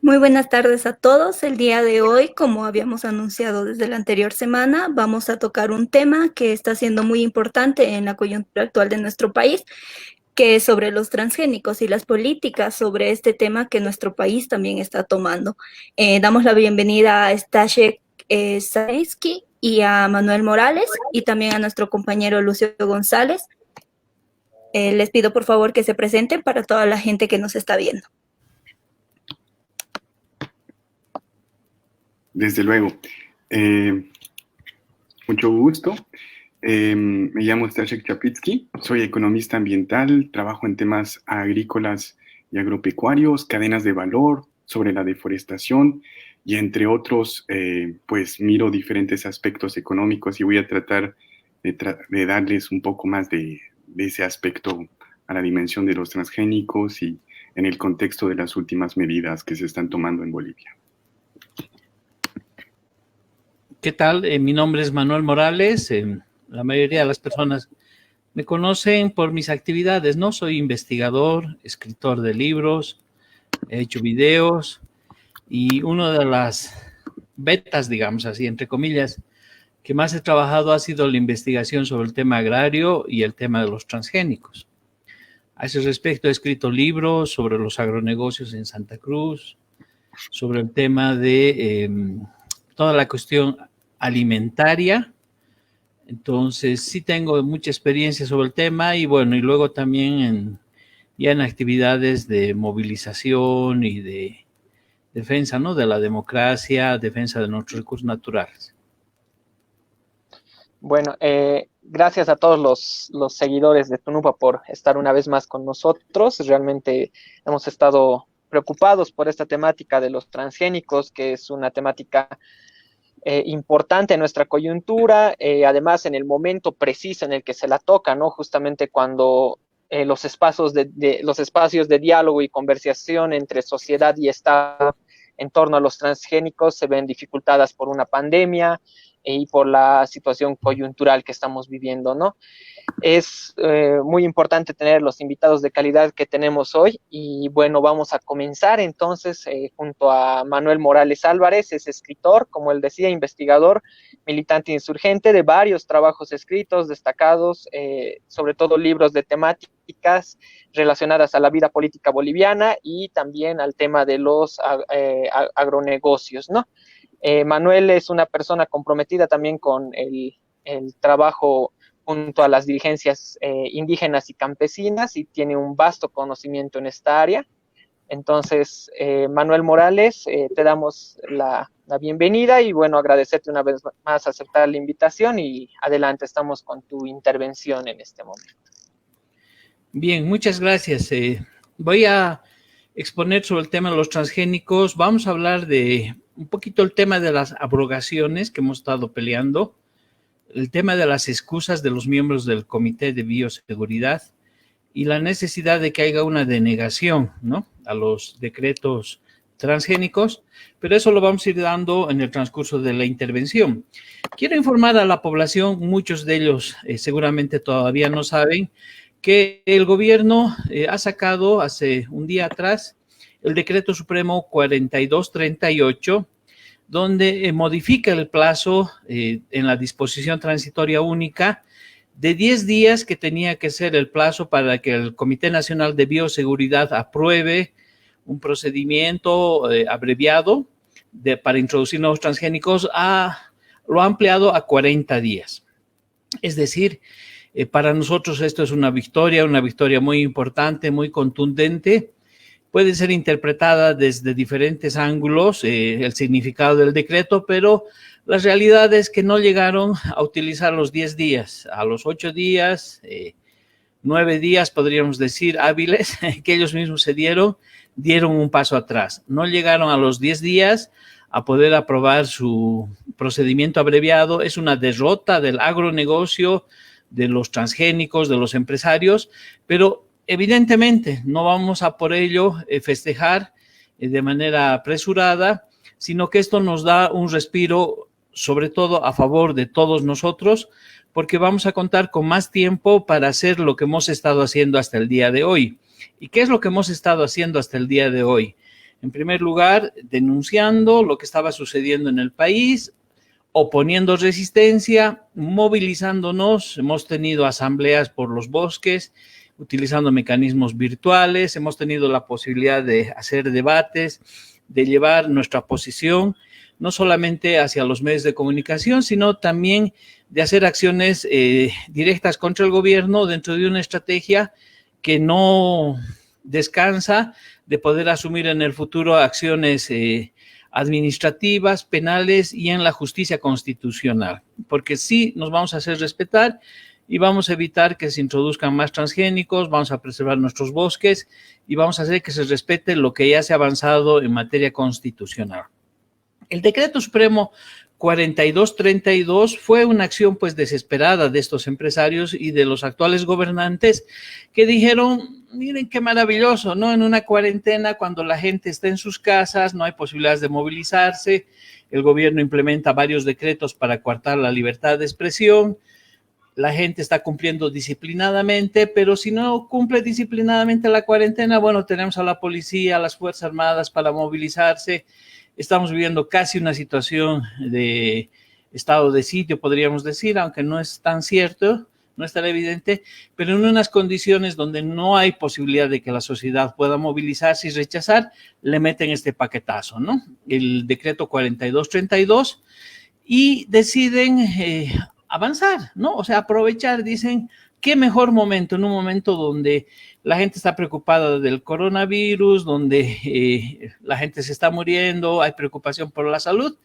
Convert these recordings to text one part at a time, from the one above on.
Muy buenas tardes a todos. El día de hoy, como habíamos anunciado desde la anterior semana, vamos a tocar un tema que está siendo muy importante en la coyuntura actual de nuestro país, que es sobre los transgénicos y las políticas sobre este tema que nuestro país también está tomando. Damos la bienvenida a Staszek Sainsky y a Manuel Morales y también a nuestro compañero Lucio González. Les pido por favor que se presenten para toda la gente que nos está viendo. Desde luego. Mucho gusto. Me llamo Staszek Czaplicki, soy economista ambiental, trabajo en temas agrícolas y agropecuarios, cadenas de valor, sobre la deforestación y entre otros, pues miro diferentes aspectos económicos y voy a tratar de darles un poco más de ese aspecto a la dimensión de los transgénicos y en el contexto de las últimas medidas que se están tomando en Bolivia. ¿Qué tal? Mi nombre es Manuel Morales. La mayoría de las personas me conocen por mis actividades, ¿no? Soy investigador, escritor de libros, he hecho videos y una de las betas, digamos así, entre comillas, que más he trabajado ha sido la investigación sobre el tema agrario y el tema de los transgénicos. A ese respecto he escrito libros sobre los agronegocios en Santa Cruz, sobre el tema de toda la cuestión alimentaria. Entonces sí tengo mucha experiencia sobre el tema y bueno, y luego también ya en actividades de movilización y de defensa, ¿no? De la democracia, defensa de nuestros recursos naturales. Bueno, gracias a todos los seguidores de Tunupa por estar una vez más con nosotros. Realmente hemos estado preocupados por esta temática de los transgénicos, que es una temática importante en nuestra coyuntura, además en el momento preciso en el que se la toca, ¿no? Justamente cuando los espacios de diálogo y conversación entre sociedad y Estado en torno a los transgénicos se ven dificultadas por una pandemia y por la situación coyuntural que estamos viviendo, ¿no? Es muy importante tener los invitados de calidad que tenemos hoy y bueno, vamos a comenzar entonces junto a Manuel Morales Álvarez. Es escritor, como él decía, investigador, militante insurgente de varios trabajos escritos destacados, sobre todo libros de temáticas relacionadas a la vida política boliviana y también al tema de los agronegocios, ¿no? Manuel es una persona comprometida también con el trabajo junto a las dirigencias indígenas y campesinas y tiene un vasto conocimiento en esta área. Entonces, Manuel Morales, te damos la bienvenida y bueno, agradecerte una vez más aceptar la invitación y adelante, estamos con tu intervención en este momento. Bien, muchas gracias. Voy a exponer sobre el tema de los transgénicos. Vamos a hablar de un poquito el tema de las abrogaciones que hemos estado peleando, el tema de las excusas de los miembros del Comité de Bioseguridad y la necesidad de que haya una denegación, ¿no?, a los decretos transgénicos, pero eso lo vamos a ir dando en el transcurso de la intervención. Quiero informar a la población, muchos de ellos seguramente todavía no saben, que el gobierno ha sacado hace un día atrás el decreto supremo 4238, donde modifica el plazo en la disposición transitoria única de 10 días que tenía que ser el plazo para que el Comité Nacional de Bioseguridad apruebe un procedimiento abreviado para introducir nuevos transgénicos, lo ha ampliado a 40 días. Es decir, para nosotros esto es una victoria muy importante, muy contundente. Puede ser interpretada desde diferentes ángulos el significado del decreto, pero la realidad es que no llegaron a utilizar los 10 días, a los 8 días, 9 días podríamos decir hábiles, que ellos mismos se dieron un paso atrás. No llegaron a los 10 días a poder aprobar su procedimiento abreviado. Es una derrota del agronegocio, de los transgénicos, de los empresarios, pero evidentemente no vamos a por ello festejar de manera apresurada, sino que esto nos da un respiro, sobre todo a favor de todos nosotros, porque vamos a contar con más tiempo para hacer lo que hemos estado haciendo hasta el día de hoy. ¿Y qué es lo que hemos estado haciendo hasta el día de hoy? En primer lugar, denunciando lo que estaba sucediendo en el país, oponiendo resistencia, movilizándonos. Hemos tenido asambleas por los bosques, utilizando mecanismos virtuales, hemos tenido la posibilidad de hacer debates, de llevar nuestra posición, no solamente hacia los medios de comunicación, sino también de hacer acciones directas contra el gobierno dentro de una estrategia que no descansa de poder asumir en el futuro acciones administrativas, penales y en la justicia constitucional, porque sí nos vamos a hacer respetar y vamos a evitar que se introduzcan más transgénicos, vamos a preservar nuestros bosques y vamos a hacer que se respete lo que ya se ha avanzado en materia constitucional. El Decreto Supremo 4232 fue una acción pues desesperada de estos empresarios y de los actuales gobernantes que dijeron, miren qué maravilloso, ¿no? En una cuarentena, cuando la gente está en sus casas, no hay posibilidades de movilizarse, el gobierno implementa varios decretos para coartar la libertad de expresión, la gente está cumpliendo disciplinadamente, pero si no cumple disciplinadamente la cuarentena, bueno, tenemos a la policía, a las Fuerzas Armadas para movilizarse. Estamos viviendo casi una situación de estado de sitio, podríamos decir, aunque no es tan cierto, no es tan evidente, pero en unas condiciones donde no hay posibilidad de que la sociedad pueda movilizarse y rechazar, le meten este paquetazo, ¿no? El decreto 4232 y deciden avanzar, ¿no? O sea, aprovechar, dicen, qué mejor momento, en un momento donde la gente está preocupada del coronavirus, donde la gente se está muriendo, hay preocupación por la salud,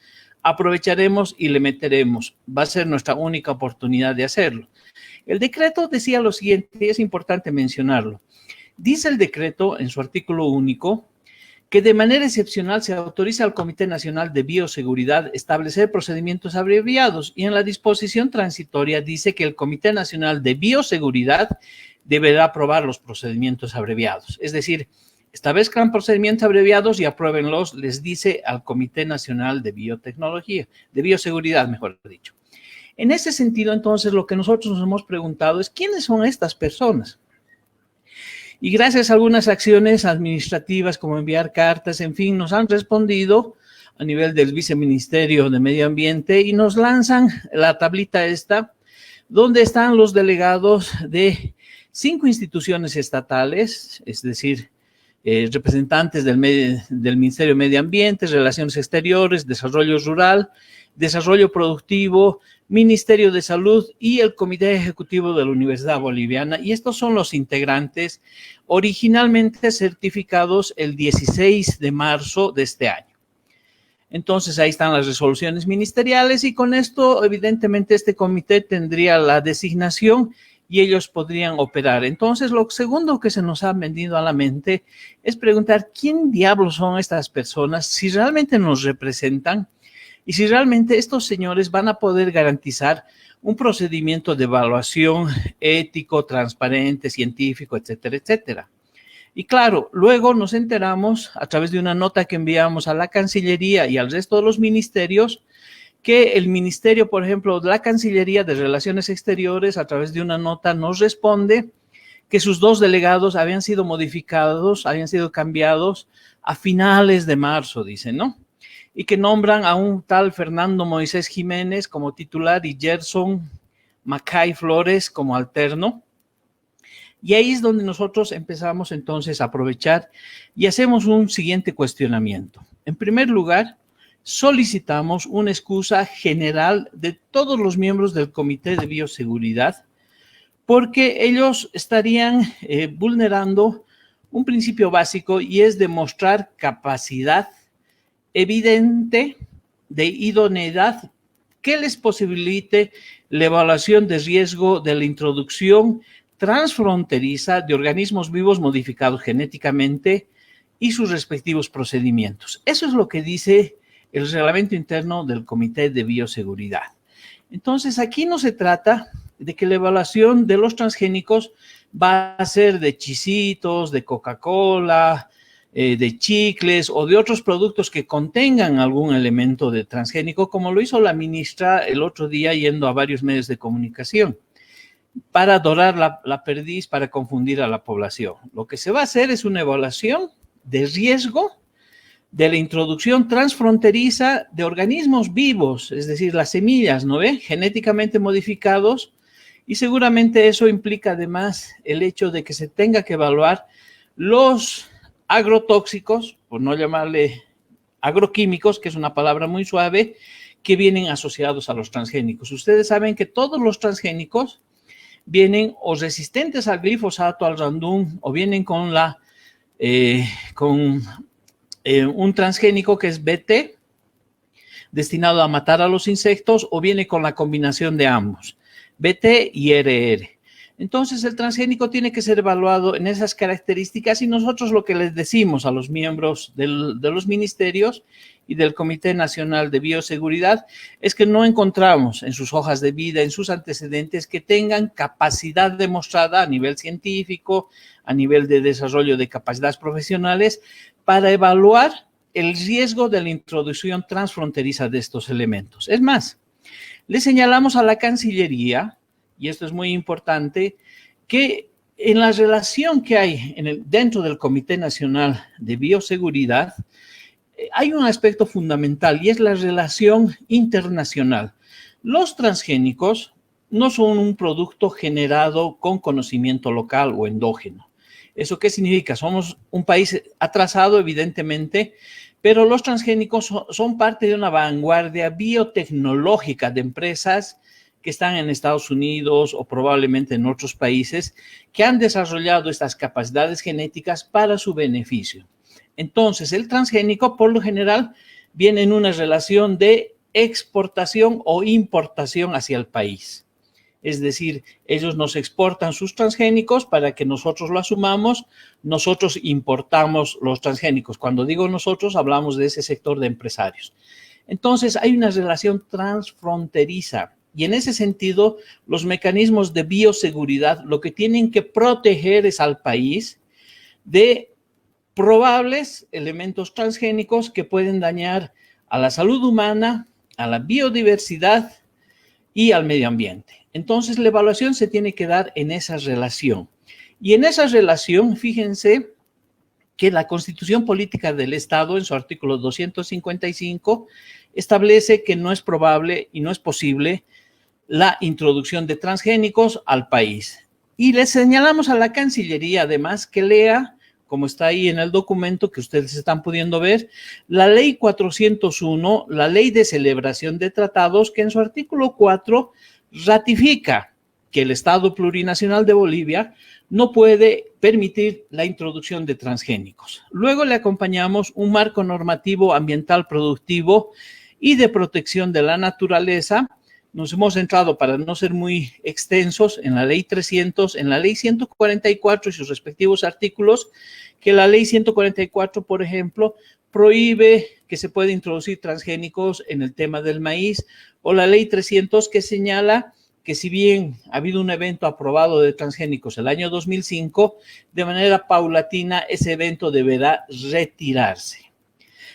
aprovecharemos y le meteremos. Va a ser nuestra única oportunidad de hacerlo. El decreto decía lo siguiente, y es importante mencionarlo. Dice el decreto en su artículo único que de manera excepcional se autoriza al Comité Nacional de Bioseguridad establecer procedimientos abreviados y en la disposición transitoria dice que el Comité Nacional de Bioseguridad deberá aprobar los procedimientos abreviados. Es decir, establezcan procedimientos abreviados y apruébenlos, les dice al Comité Nacional de Biotecnología, de Bioseguridad, mejor dicho. En ese sentido, entonces, lo que nosotros nos hemos preguntado es, ¿quiénes son estas personas? Y gracias a algunas acciones administrativas como enviar cartas, en fin, nos han respondido a nivel del Viceministerio de Medio Ambiente y nos lanzan la tablita esta, donde están los delegados de 5 instituciones estatales, es decir, representantes del Ministerio de Medio Ambiente, Relaciones Exteriores, Desarrollo Rural, Desarrollo Productivo, Ministerio de Salud y el Comité Ejecutivo de la Universidad Boliviana. Y estos son los integrantes originalmente certificados el 16 de marzo de este año. Entonces, ahí están las resoluciones ministeriales y con esto, evidentemente, este comité tendría la designación y ellos podrían operar. Entonces, lo segundo que se nos ha venido a la mente es preguntar quién diablos son estas personas, si realmente nos representan y si realmente estos señores van a poder garantizar un procedimiento de evaluación ético, transparente, científico, etcétera, etcétera. Y claro, luego nos enteramos a través de una nota que enviamos a la Cancillería y al resto de los ministerios que el ministerio, por ejemplo, de la Cancillería de Relaciones Exteriores, a través de una nota nos responde que sus 2 delegados habían sido modificados, habían sido cambiados a finales de marzo, dicen, ¿no? Y que nombran a un tal Fernando Moisés Jiménez como titular y Gerson Macay Flores como alterno. Y ahí es donde nosotros empezamos entonces a aprovechar y hacemos un siguiente cuestionamiento. En primer lugar, solicitamos una excusa general de todos los miembros del Comité de Bioseguridad porque ellos estarían vulnerando un principio básico y es demostrar capacidad evidente de idoneidad que les posibilite la evaluación de riesgo de la introducción transfronteriza de organismos vivos modificados genéticamente y sus respectivos procedimientos. Eso es lo que dice el reglamento interno del Comité de Bioseguridad. Entonces, aquí no se trata de que la evaluación de los transgénicos va a ser de chisitos, de Coca-Cola, de chicles o de otros productos que contengan algún elemento de transgénico, como lo hizo la ministra el otro día yendo a varios medios de comunicación, para dorar la perdiz, para confundir a la población. Lo que se va a hacer es una evaluación de riesgo de la introducción transfronteriza de organismos vivos, es decir, las semillas, ¿no ve? Genéticamente modificados, y seguramente eso implica además el hecho de que se tenga que evaluar los agrotóxicos, por no llamarle agroquímicos, que es una palabra muy suave, que vienen asociados a los transgénicos. Ustedes saben que todos los transgénicos vienen o resistentes al glifosato, al Roundup, o vienen con un transgénico que es BT, destinado a matar a los insectos, o viene con la combinación de ambos, BT y RR. Entonces, el transgénico tiene que ser evaluado en esas características y nosotros lo que les decimos a los miembros de los ministerios y del Comité Nacional de Bioseguridad es que no encontramos en sus hojas de vida, en sus antecedentes, que tengan capacidad demostrada a nivel científico, a nivel de desarrollo de capacidades profesionales, para evaluar el riesgo de la introducción transfronteriza de estos elementos. Es más, le señalamos a la Cancillería, y esto es muy importante, que en la relación que hay dentro del Comité Nacional de Bioseguridad, hay un aspecto fundamental y es la relación internacional. Los transgénicos no son un producto generado con conocimiento local o endógeno. ¿Eso qué significa? Somos un país atrasado, evidentemente, pero los transgénicos son parte de una vanguardia biotecnológica de empresas que están en Estados Unidos o probablemente en otros países que han desarrollado estas capacidades genéticas para su beneficio. Entonces, el transgénico, por lo general, viene en una relación de exportación o importación hacia el país. Es decir, ellos nos exportan sus transgénicos para que nosotros lo asumamos, nosotros importamos los transgénicos. Cuando digo nosotros, hablamos de ese sector de empresarios. Entonces, hay una relación transfronteriza. Y en ese sentido, los mecanismos de bioseguridad lo que tienen que proteger es al país de probables elementos transgénicos que pueden dañar a la salud humana, a la biodiversidad y al medio ambiente. Entonces, la evaluación se tiene que dar en esa relación. Y en esa relación, fíjense que la Constitución Política del Estado, en su artículo 255, establece que no es probable y no es posible la introducción de transgénicos al país. Y le señalamos a la Cancillería, además, que lea, como está ahí en el documento que ustedes están pudiendo ver, la Ley 401, la Ley de Celebración de Tratados, que en su artículo 4 ratifica que el Estado Plurinacional de Bolivia no puede permitir la introducción de transgénicos. Luego le acompañamos un marco normativo ambiental productivo y de protección de la naturaleza. Nos hemos centrado, para no ser muy extensos, en la Ley 300, en la Ley 144 y sus respectivos artículos, que la Ley 144, por ejemplo, prohíbe que se pueda introducir transgénicos en el tema del maíz, o la Ley 300 que señala que si bien ha habido un evento aprobado de transgénicos el año 2005, de manera paulatina ese evento deberá retirarse.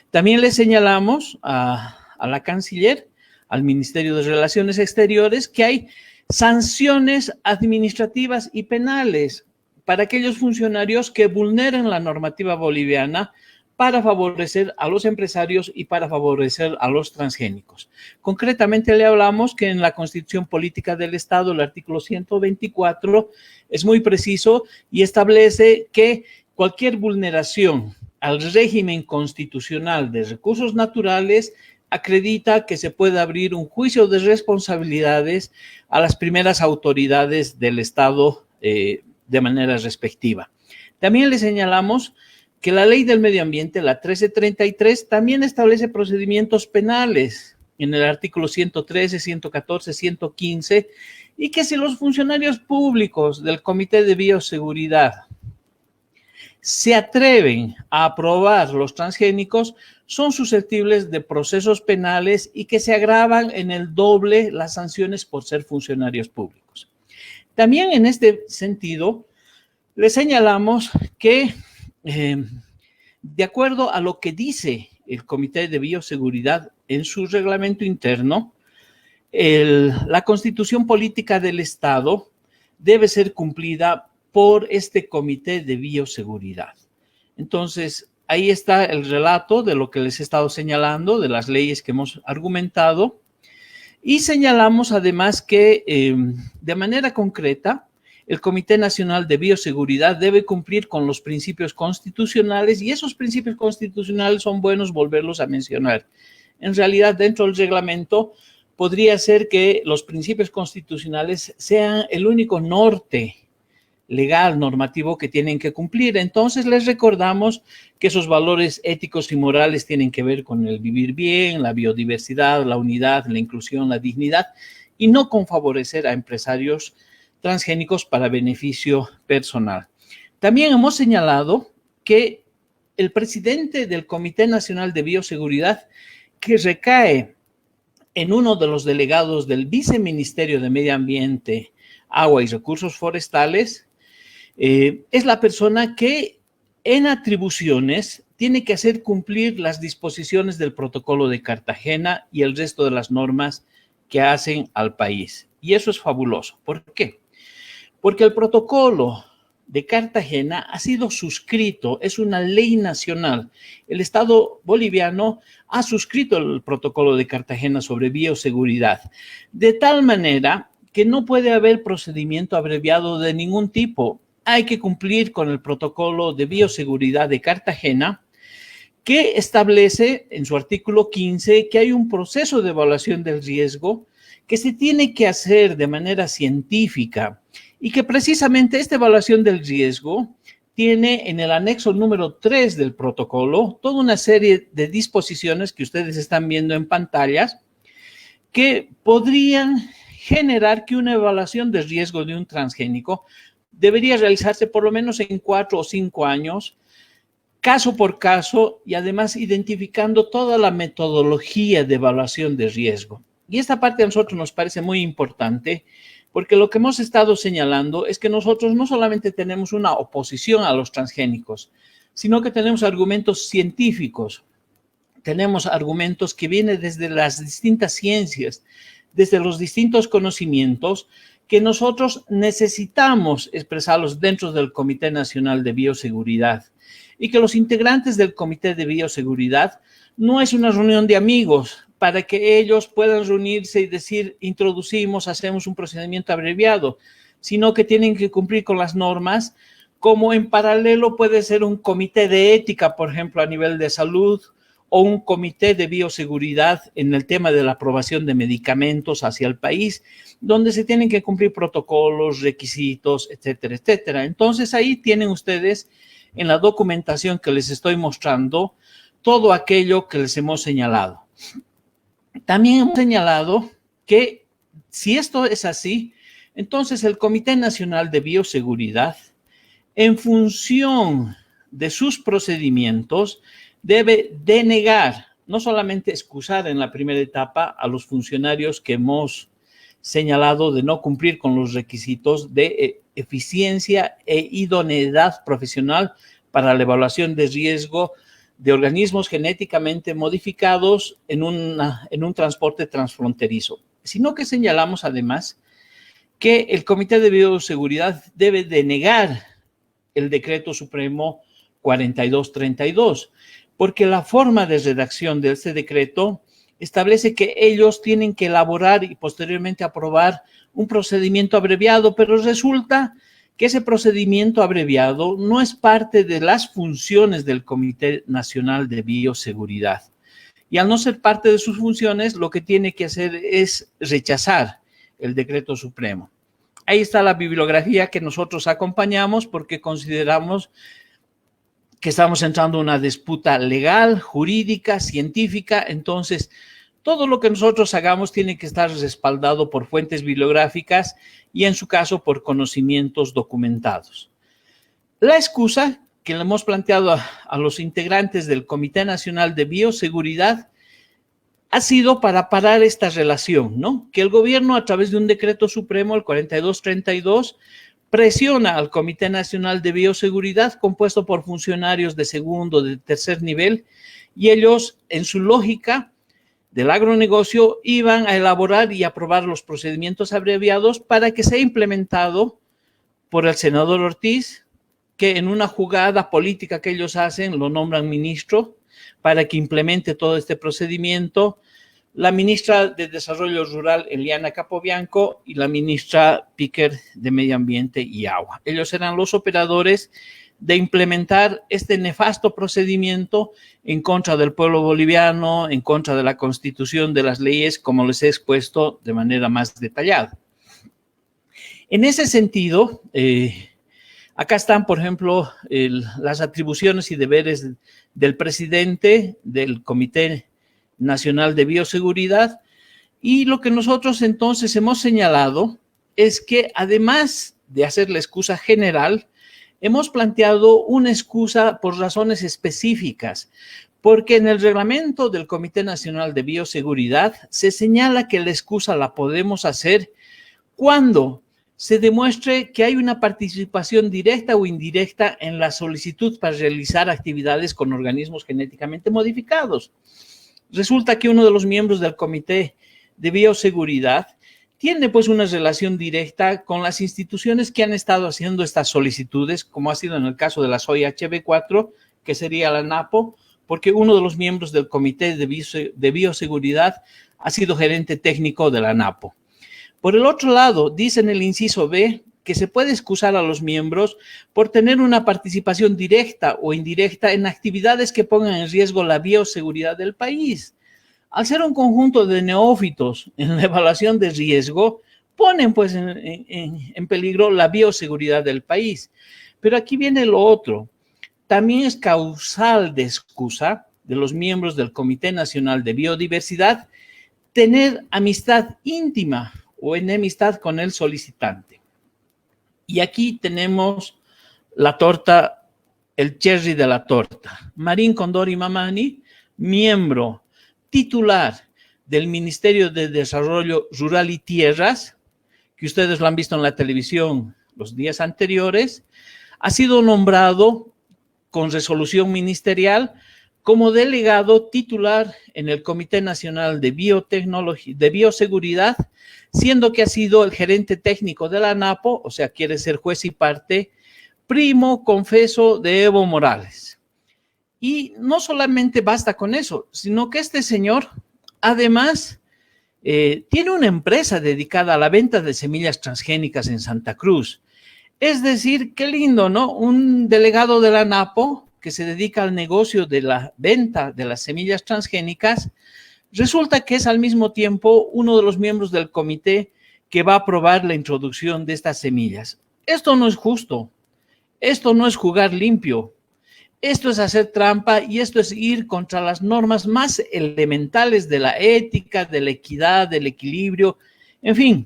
También le señalamos a la Canciller, al Ministerio de Relaciones Exteriores, que hay sanciones administrativas y penales para aquellos funcionarios que vulneren la normativa boliviana para favorecer a los empresarios y para favorecer a los transgénicos. Concretamente le hablamos que en la Constitución Política del Estado, el artículo 124, es muy preciso y establece que cualquier vulneración al régimen constitucional de recursos naturales acredita que se puede abrir un juicio de responsabilidades a las primeras autoridades del Estado de manera respectiva. También le señalamos que la Ley del Medio Ambiente, la 1333, también establece procedimientos penales en el artículo 113, 114, 115, y que si los funcionarios públicos del Comité de Bioseguridad se atreven a aprobar los transgénicos, son susceptibles de procesos penales y que se agravan en el doble las sanciones por ser funcionarios públicos. También en este sentido, le señalamos que, de acuerdo a lo que dice el Comité de Bioseguridad en su reglamento interno, la Constitución Política del Estado debe ser cumplida por este Comité de Bioseguridad. Entonces, ahí está el relato de lo que les he estado señalando, de las leyes que hemos argumentado. Y señalamos además que de manera concreta, el Comité Nacional de Bioseguridad debe cumplir con los principios constitucionales y esos principios constitucionales son buenos volverlos a mencionar. En realidad, dentro del reglamento, podría ser que los principios constitucionales sean el único norte legal, normativo que tienen que cumplir. Entonces, les recordamos que esos valores éticos y morales tienen que ver con el vivir bien, la biodiversidad, la unidad, la inclusión, la dignidad, y no con favorecer a empresarios transgénicos para beneficio personal. También hemos señalado que el presidente del Comité Nacional de Bioseguridad, que recae en uno de los delegados del Viceministerio de Medio Ambiente, Agua y Recursos Forestales, es la persona que en atribuciones tiene que hacer cumplir las disposiciones del Protocolo de Cartagena y el resto de las normas que hacen al país. Y eso es fabuloso. ¿Por qué? Porque el Protocolo de Cartagena ha sido suscrito, es una ley nacional. El Estado boliviano ha suscrito el Protocolo de Cartagena sobre bioseguridad, de tal manera que no puede haber procedimiento abreviado de ningún tipo. Hay que cumplir con el Protocolo de Bioseguridad de Cartagena, que establece en su artículo 15 que hay un proceso de evaluación del riesgo que se tiene que hacer de manera científica y que precisamente esta evaluación del riesgo tiene en el anexo número 3 del protocolo toda una serie de disposiciones que ustedes están viendo en pantallas que podrían generar que una evaluación de riesgo de un transgénico debería realizarse por lo menos en 4 o 5 años, caso por caso, y además identificando toda la metodología de evaluación de riesgo. Y esta parte a nosotros nos parece muy importante porque lo que hemos estado señalando es que nosotros no solamente tenemos una oposición a los transgénicos, sino que tenemos argumentos científicos, tenemos argumentos que vienen desde las distintas ciencias, desde los distintos conocimientos que nosotros necesitamos expresarlos dentro del Comité Nacional de Bioseguridad y que los integrantes del Comité de Bioseguridad no es una reunión de amigos para que ellos puedan reunirse y decir, introducimos, hacemos un procedimiento abreviado, sino que tienen que cumplir con las normas, como en paralelo puede ser un comité de ética, por ejemplo, a nivel de salud, o un comité de bioseguridad en el tema de la aprobación de medicamentos hacia el país, donde se tienen que cumplir protocolos, requisitos, etcétera, etcétera. Entonces, ahí tienen ustedes en la documentación que les estoy mostrando todo aquello que les hemos señalado. También hemos señalado que si esto es así, entonces el Comité Nacional de Bioseguridad, en función de sus procedimientos, debe denegar, no solamente excusar en la primera etapa a los funcionarios que hemos señalado de no cumplir con los requisitos de eficiencia e idoneidad profesional para la evaluación de riesgo de organismos genéticamente modificados en un transporte transfronterizo, sino que señalamos además que el Comité de Bioseguridad debe denegar el Decreto Supremo 4232, porque la forma de redacción de este decreto establece que ellos tienen que elaborar y posteriormente aprobar un procedimiento abreviado, pero resulta que ese procedimiento abreviado no es parte de las funciones del Comité Nacional de Bioseguridad. Y al no ser parte de sus funciones, lo que tiene que hacer es rechazar el Decreto Supremo. Ahí está la bibliografía que nosotros acompañamos porque consideramos que estamos entrando en una disputa legal, jurídica, científica. Entonces, todo lo que nosotros hagamos tiene que estar respaldado por fuentes bibliográficas y, en su caso, por conocimientos documentados. La excusa que le hemos planteado a los integrantes del Comité Nacional de Bioseguridad ha sido para parar esta relación, ¿no? Que el gobierno, a través de un decreto supremo, el 4232, presiona al Comité Nacional de Bioseguridad, compuesto por funcionarios de segundo, de tercer nivel, y ellos, en su lógica del agronegocio, iban a elaborar y aprobar los procedimientos abreviados para que sea implementado por el senador Ortiz, que en una jugada política que ellos hacen lo nombran ministro para que implemente todo este procedimiento. La ministra de Desarrollo Rural, Eliana Capobianco, y la ministra Piquer de Medio Ambiente y Agua. Ellos eran los operadores de implementar este nefasto procedimiento en contra del pueblo boliviano, en contra de la Constitución, de las leyes, como les he expuesto de manera más detallada. En ese sentido, acá están, por ejemplo, las atribuciones y deberes del presidente del Comité Nacional de Bioseguridad, y lo que nosotros entonces hemos señalado es que además de hacer la excusa general, hemos planteado una excusa por razones específicas, porque en el reglamento del Comité Nacional de Bioseguridad se señala que la excusa la podemos hacer cuando se demuestre que hay una participación directa o indirecta en la solicitud para realizar actividades con organismos genéticamente modificados. Resulta que uno de los miembros del Comité de Bioseguridad tiene pues una relación directa con las instituciones que han estado haciendo estas solicitudes, como ha sido en el caso de la soya HB4, que sería la ANAPO, porque uno de los miembros del Comité de Bioseguridad ha sido gerente técnico de la ANAPO. Por el otro lado, dice en el inciso B que se puede excusar a los miembros por tener una participación directa o indirecta en actividades que pongan en riesgo la bioseguridad del país. Al ser un conjunto de neófitos en la evaluación de riesgo, ponen pues en peligro la bioseguridad del país. Pero aquí viene lo otro. También es causal de excusa de los miembros del Comité Nacional de Biodiversidad tener amistad íntima o enemistad con el solicitante. Y aquí tenemos la torta, el cherry de la torta. Marín Condori Mamani, miembro titular del Ministerio de Desarrollo Rural y Tierras, que ustedes lo han visto en la televisión los días anteriores, ha sido nombrado con resolución ministerial como delegado titular en el Comité Nacional de Bioseguridad, siendo que ha sido el gerente técnico de la ANAPO, o sea, quiere ser juez y parte, primo confeso de Evo Morales. Y no solamente basta con eso, sino que este señor, además, tiene una empresa dedicada a la venta de semillas transgénicas en Santa Cruz. Es decir, qué lindo, ¿no? Un delegado de la ANAPO que se dedica al negocio de la venta de las semillas transgénicas, resulta que es al mismo tiempo uno de los miembros del comité que va a aprobar la introducción de estas semillas. Esto no es justo, esto no es jugar limpio, esto es hacer trampa y esto es ir contra las normas más elementales de la ética, de la equidad, del equilibrio, en fin.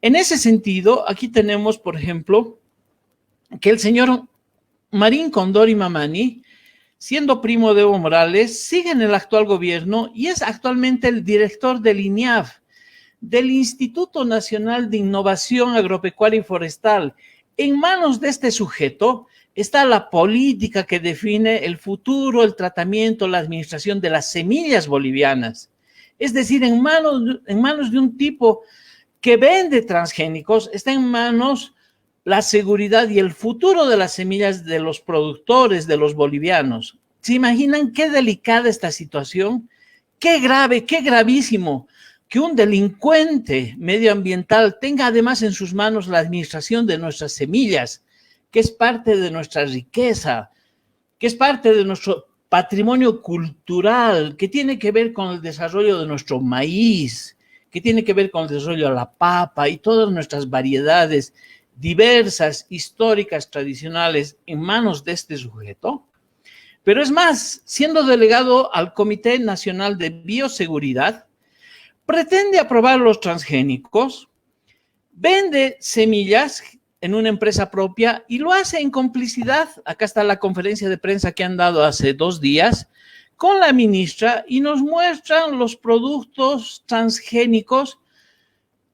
En ese sentido, aquí tenemos, por ejemplo, que el señor Marín Condori Mamani, siendo primo de Evo Morales, sigue en el actual gobierno y es actualmente el director del INIAF, del Instituto Nacional de Innovación Agropecuaria y Forestal. En manos de este sujeto está la política que define el futuro, el tratamiento, la administración de las semillas bolivianas. Es decir, en manos de un tipo que vende transgénicos, está en manos la seguridad y el futuro de las semillas de los productores, de los bolivianos. ¿Se imaginan qué delicada esta situación? Qué grave, qué gravísimo que un delincuente medioambiental tenga además en sus manos la administración de nuestras semillas, que es parte de nuestra riqueza, que es parte de nuestro patrimonio cultural, que tiene que ver con el desarrollo de nuestro maíz, que tiene que ver con el desarrollo de la papa y todas nuestras variedades diversas, históricas, tradicionales, en manos de este sujeto. Pero es más, siendo delegado al Comité Nacional de Bioseguridad, pretende aprobar los transgénicos, vende semillas en una empresa propia y lo hace en complicidad. Acá está la conferencia de prensa que han dado hace 2 días con la ministra y nos muestran los productos transgénicos.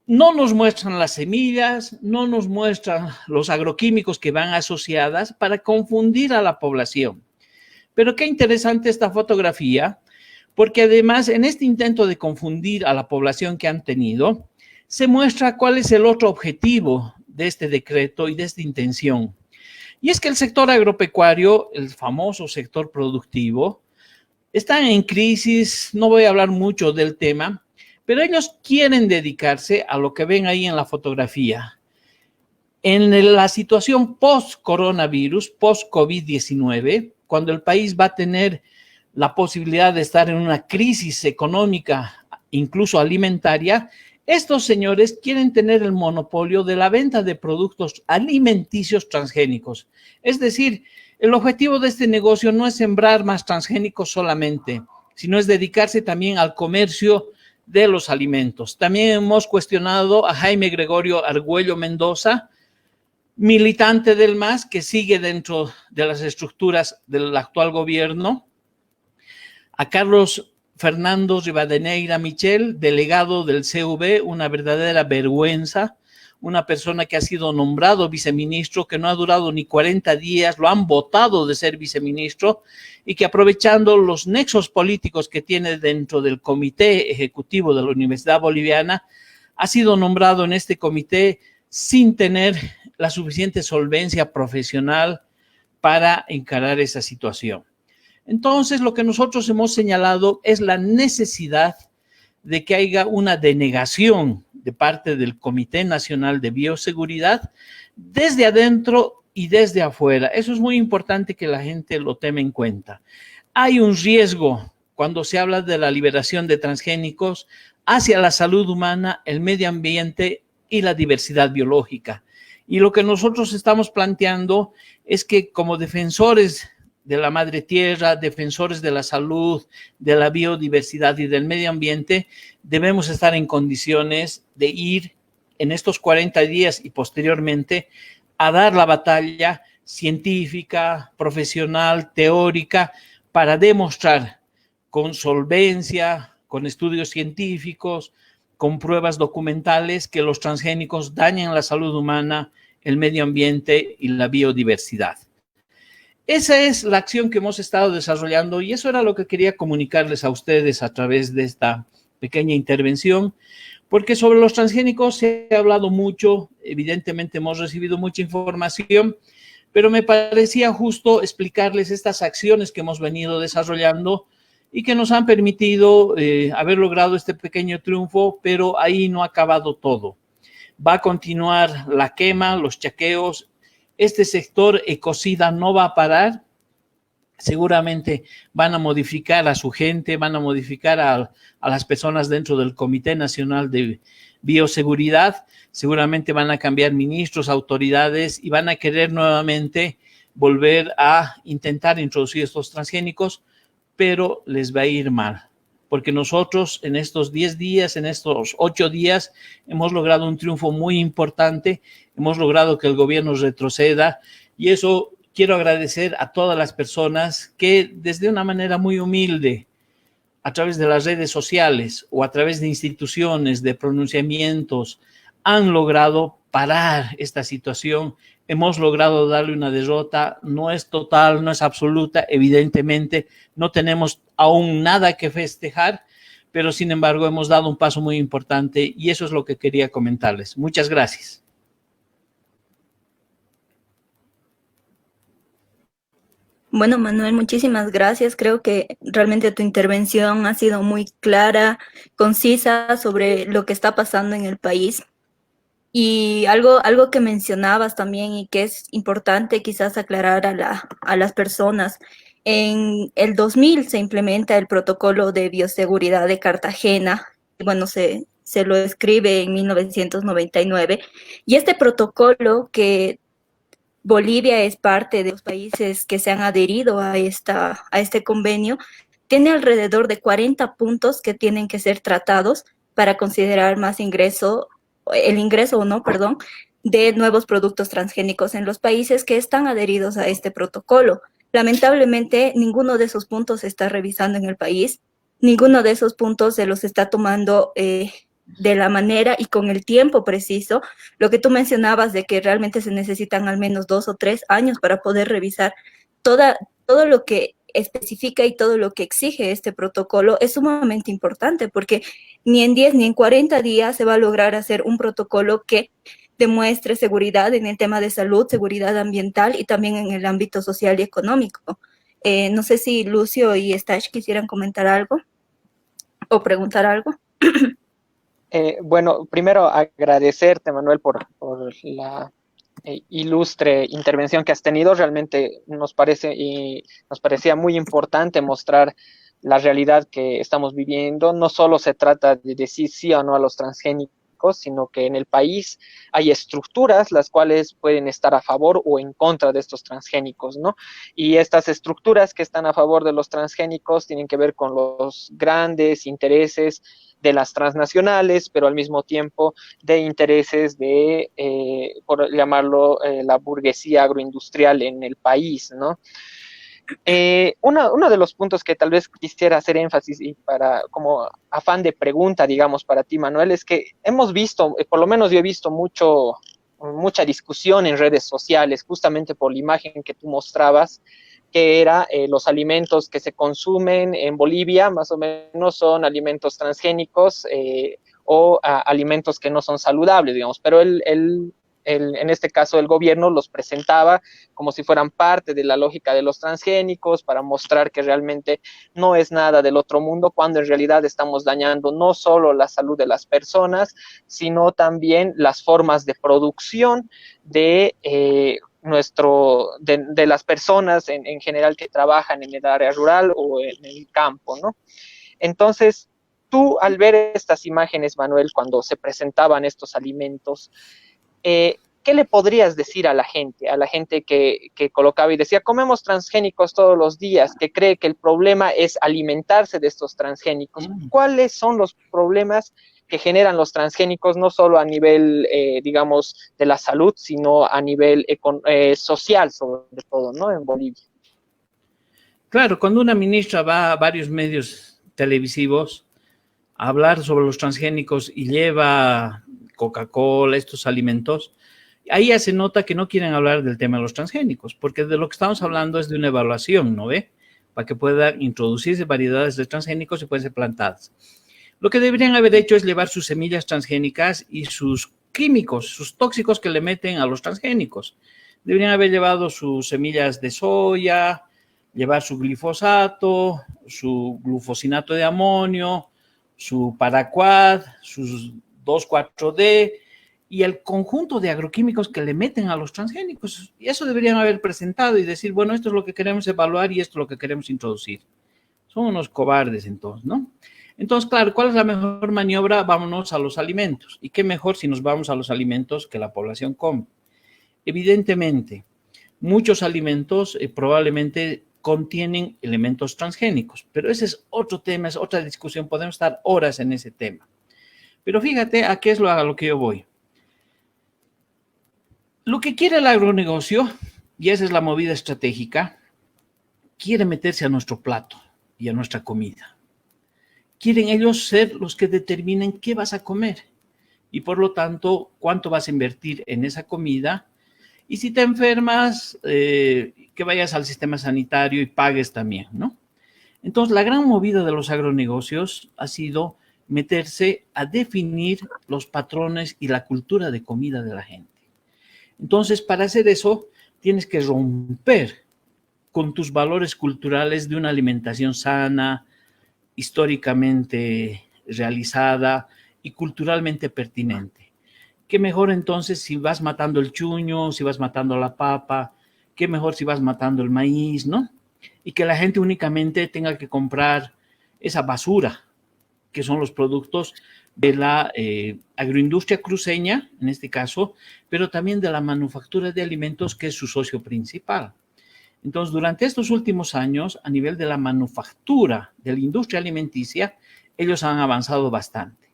No nos muestran las semillas, no nos muestran los agroquímicos que van asociadas para confundir a la población. Pero qué interesante esta fotografía, porque además en este intento de confundir a la población que han tenido, se muestra cuál es el otro objetivo de este decreto y de esta intención. Y es que el sector agropecuario, el famoso sector productivo, está en crisis. No voy a hablar mucho del tema, pero ellos quieren dedicarse a lo que ven ahí en la fotografía. En la situación post-coronavirus, post-COVID-19, cuando el país va a tener la posibilidad de estar en una crisis económica, incluso alimentaria, estos señores quieren tener el monopolio de la venta de productos alimenticios transgénicos. Es decir, el objetivo de este negocio no es sembrar más transgénicos solamente, sino es dedicarse también al comercio de los alimentos. También hemos cuestionado a Jaime Gregorio Argüello Mendoza, militante del MAS, que sigue dentro de las estructuras del actual gobierno, a Carlos Fernando Rivadeneira Michel, delegado del CV, una verdadera vergüenza, una persona que ha sido nombrado viceministro, que no ha durado ni 40 días, lo han votado de ser viceministro, y que aprovechando los nexos políticos que tiene dentro del comité ejecutivo de la Universidad Boliviana, ha sido nombrado en este comité sin tener la suficiente solvencia profesional para encarar esa situación. Entonces, lo que nosotros hemos señalado es la necesidad de que haya una denegación de parte del Comité Nacional de Bioseguridad desde adentro y desde afuera. Eso es muy importante que la gente lo tome en cuenta. Hay un riesgo cuando se habla de la liberación de transgénicos hacia la salud humana, el medio ambiente y la diversidad biológica. Y lo que nosotros estamos planteando es que como defensores de la madre tierra, defensores de la salud, de la biodiversidad y del medio ambiente, debemos estar en condiciones de ir en estos 40 días y posteriormente a dar la batalla científica, profesional, teórica, para demostrar con solvencia, con estudios científicos, con pruebas documentales que los transgénicos dañan la salud humana, el medio ambiente y la biodiversidad. Esa es la acción que hemos estado desarrollando y eso era lo que quería comunicarles a ustedes a través de esta pequeña intervención, porque sobre los transgénicos se ha hablado mucho, evidentemente hemos recibido mucha información, pero me parecía justo explicarles estas acciones que hemos venido desarrollando y que nos han permitido haber logrado este pequeño triunfo, pero ahí no ha acabado todo. Va a continuar la quema, los chaqueos. Este sector ecocida no va a parar. Seguramente van a modificar a su gente, van a modificar a las personas dentro del Comité Nacional de Bioseguridad. Seguramente van a cambiar ministros, autoridades y van a querer nuevamente volver a intentar introducir estos transgénicos, pero les va a ir mal. Porque nosotros en estos 10 días, en estos 8 días, hemos logrado un triunfo muy importante, hemos logrado que el gobierno retroceda y eso quiero agradecer a todas las personas que desde una manera muy humilde, a través de las redes sociales o a través de instituciones, de pronunciamientos, han logrado parar esta situación. Hemos logrado darle una derrota, no es total, no es absoluta, evidentemente no tenemos aún nada que festejar, pero sin embargo hemos dado un paso muy importante y eso es lo que quería comentarles. Muchas gracias. Bueno, Manuel, muchísimas gracias. Creo que realmente tu intervención ha sido muy clara, concisa sobre lo que está pasando en el país. Y algo que mencionabas también y que es importante quizás aclarar a las personas. En el 2000 se implementa el Protocolo de Bioseguridad de Cartagena. Bueno, se lo escribe en 1999. Y este protocolo, que Bolivia es parte de los países que se han adherido a este convenio, tiene alrededor de 40 puntos que tienen que ser tratados para considerar el ingreso o no, de nuevos productos transgénicos en los países que están adheridos a este protocolo. Lamentablemente, ninguno de esos puntos se está revisando en el país, ninguno de esos puntos se los está tomando de la manera y con el tiempo preciso. Lo que tú mencionabas de que realmente se necesitan al menos 2 o 3 años para poder revisar todo lo que especifica y todo lo que exige este protocolo es sumamente importante, porque ni en 10 ni en 40 días se va a lograr hacer un protocolo que demuestre seguridad en el tema de salud, seguridad ambiental y también en el ámbito social y económico. No sé si Lucio y Stash quisieran comentar algo o preguntar algo. Bueno, primero agradecerte, Manuel, por la ilustre intervención que has tenido. Realmente nos parecía muy importante mostrar la realidad que estamos viviendo. No solo se trata de decir sí o no a los transgénicos, sino que en el país hay estructuras las cuales pueden estar a favor o en contra de estos transgénicos, ¿no? Y estas estructuras que están a favor de los transgénicos tienen que ver con los grandes intereses de las transnacionales, pero al mismo tiempo de intereses de, por llamarlo, la burguesía agroindustrial en el país, ¿no? Uno de los puntos que tal vez quisiera hacer énfasis y para como afán de pregunta, digamos, para ti, Manuel, es que hemos visto, por lo menos yo he visto mucha discusión en redes sociales, justamente por la imagen que tú mostrabas, que era los alimentos que se consumen en Bolivia, más o menos son alimentos transgénicos o alimentos que no son saludables, digamos, pero en este caso el gobierno los presentaba como si fueran parte de la lógica de los transgénicos para mostrar que realmente no es nada del otro mundo, cuando en realidad estamos dañando no solo la salud de las personas, sino también las formas de producción de de las personas en general que trabajan en el área rural o en el campo, ¿no? Entonces, tú al ver estas imágenes, Manuel, cuando se presentaban estos alimentos, ¿qué le podrías decir a la gente que colocaba y decía, comemos transgénicos todos los días, que cree que el problema es alimentarse de estos transgénicos? ¿Cuáles son los problemas que generan los transgénicos, no solo a nivel, digamos, de la salud, sino a nivel social, sobre todo, ¿no? En Bolivia. Claro, cuando una ministra va a varios medios televisivos a hablar sobre los transgénicos y lleva Coca-Cola, estos alimentos, ahí ya se nota que no quieren hablar del tema de los transgénicos, porque de lo que estamos hablando es de una evaluación, ¿no ve? Para que puedan introducirse variedades de transgénicos y pueden ser plantadas. Lo que deberían haber hecho es llevar sus semillas transgénicas y sus químicos, sus tóxicos que le meten a los transgénicos. Deberían haber llevado sus semillas de soya, llevar su glifosato, su glufosinato de amonio, su paraquat, sus 2,4-D y el conjunto de agroquímicos que le meten a los transgénicos. Y eso deberían haber presentado y decir, bueno, esto es lo que queremos evaluar y esto es lo que queremos introducir. Son unos cobardes entonces, ¿no? Entonces, claro, ¿cuál es la mejor maniobra? Vámonos a los alimentos. ¿Y qué mejor si nos vamos a los alimentos que la población come? Evidentemente, muchos alimentos probablemente contienen elementos transgénicos, pero ese es otro tema, es otra discusión, podemos estar horas en ese tema. Pero fíjate a qué es a lo que yo voy. Lo que quiere el agronegocio, y esa es la movida estratégica, quiere meterse a nuestro plato y a nuestra comida. Quieren ellos ser los que determinen qué vas a comer y por lo tanto cuánto vas a invertir en esa comida y si te enfermas, que vayas al sistema sanitario y pagues también, ¿no? Entonces la gran movida de los agronegocios ha sido meterse a definir los patrones y la cultura de comida de la gente. Entonces para hacer eso tienes que romper con tus valores culturales de una alimentación sana, históricamente realizada y culturalmente pertinente. ¿Qué mejor entonces si vas matando el chuño, si vas matando la papa? ¿Qué mejor si vas matando el maíz, no? Y que la gente únicamente tenga que comprar esa basura, que son los productos de la agroindustria cruceña, en este caso, pero también de la manufactura de alimentos, que es su socio principal. Entonces, durante estos últimos años, a nivel de la manufactura de la industria alimenticia, ellos han avanzado bastante,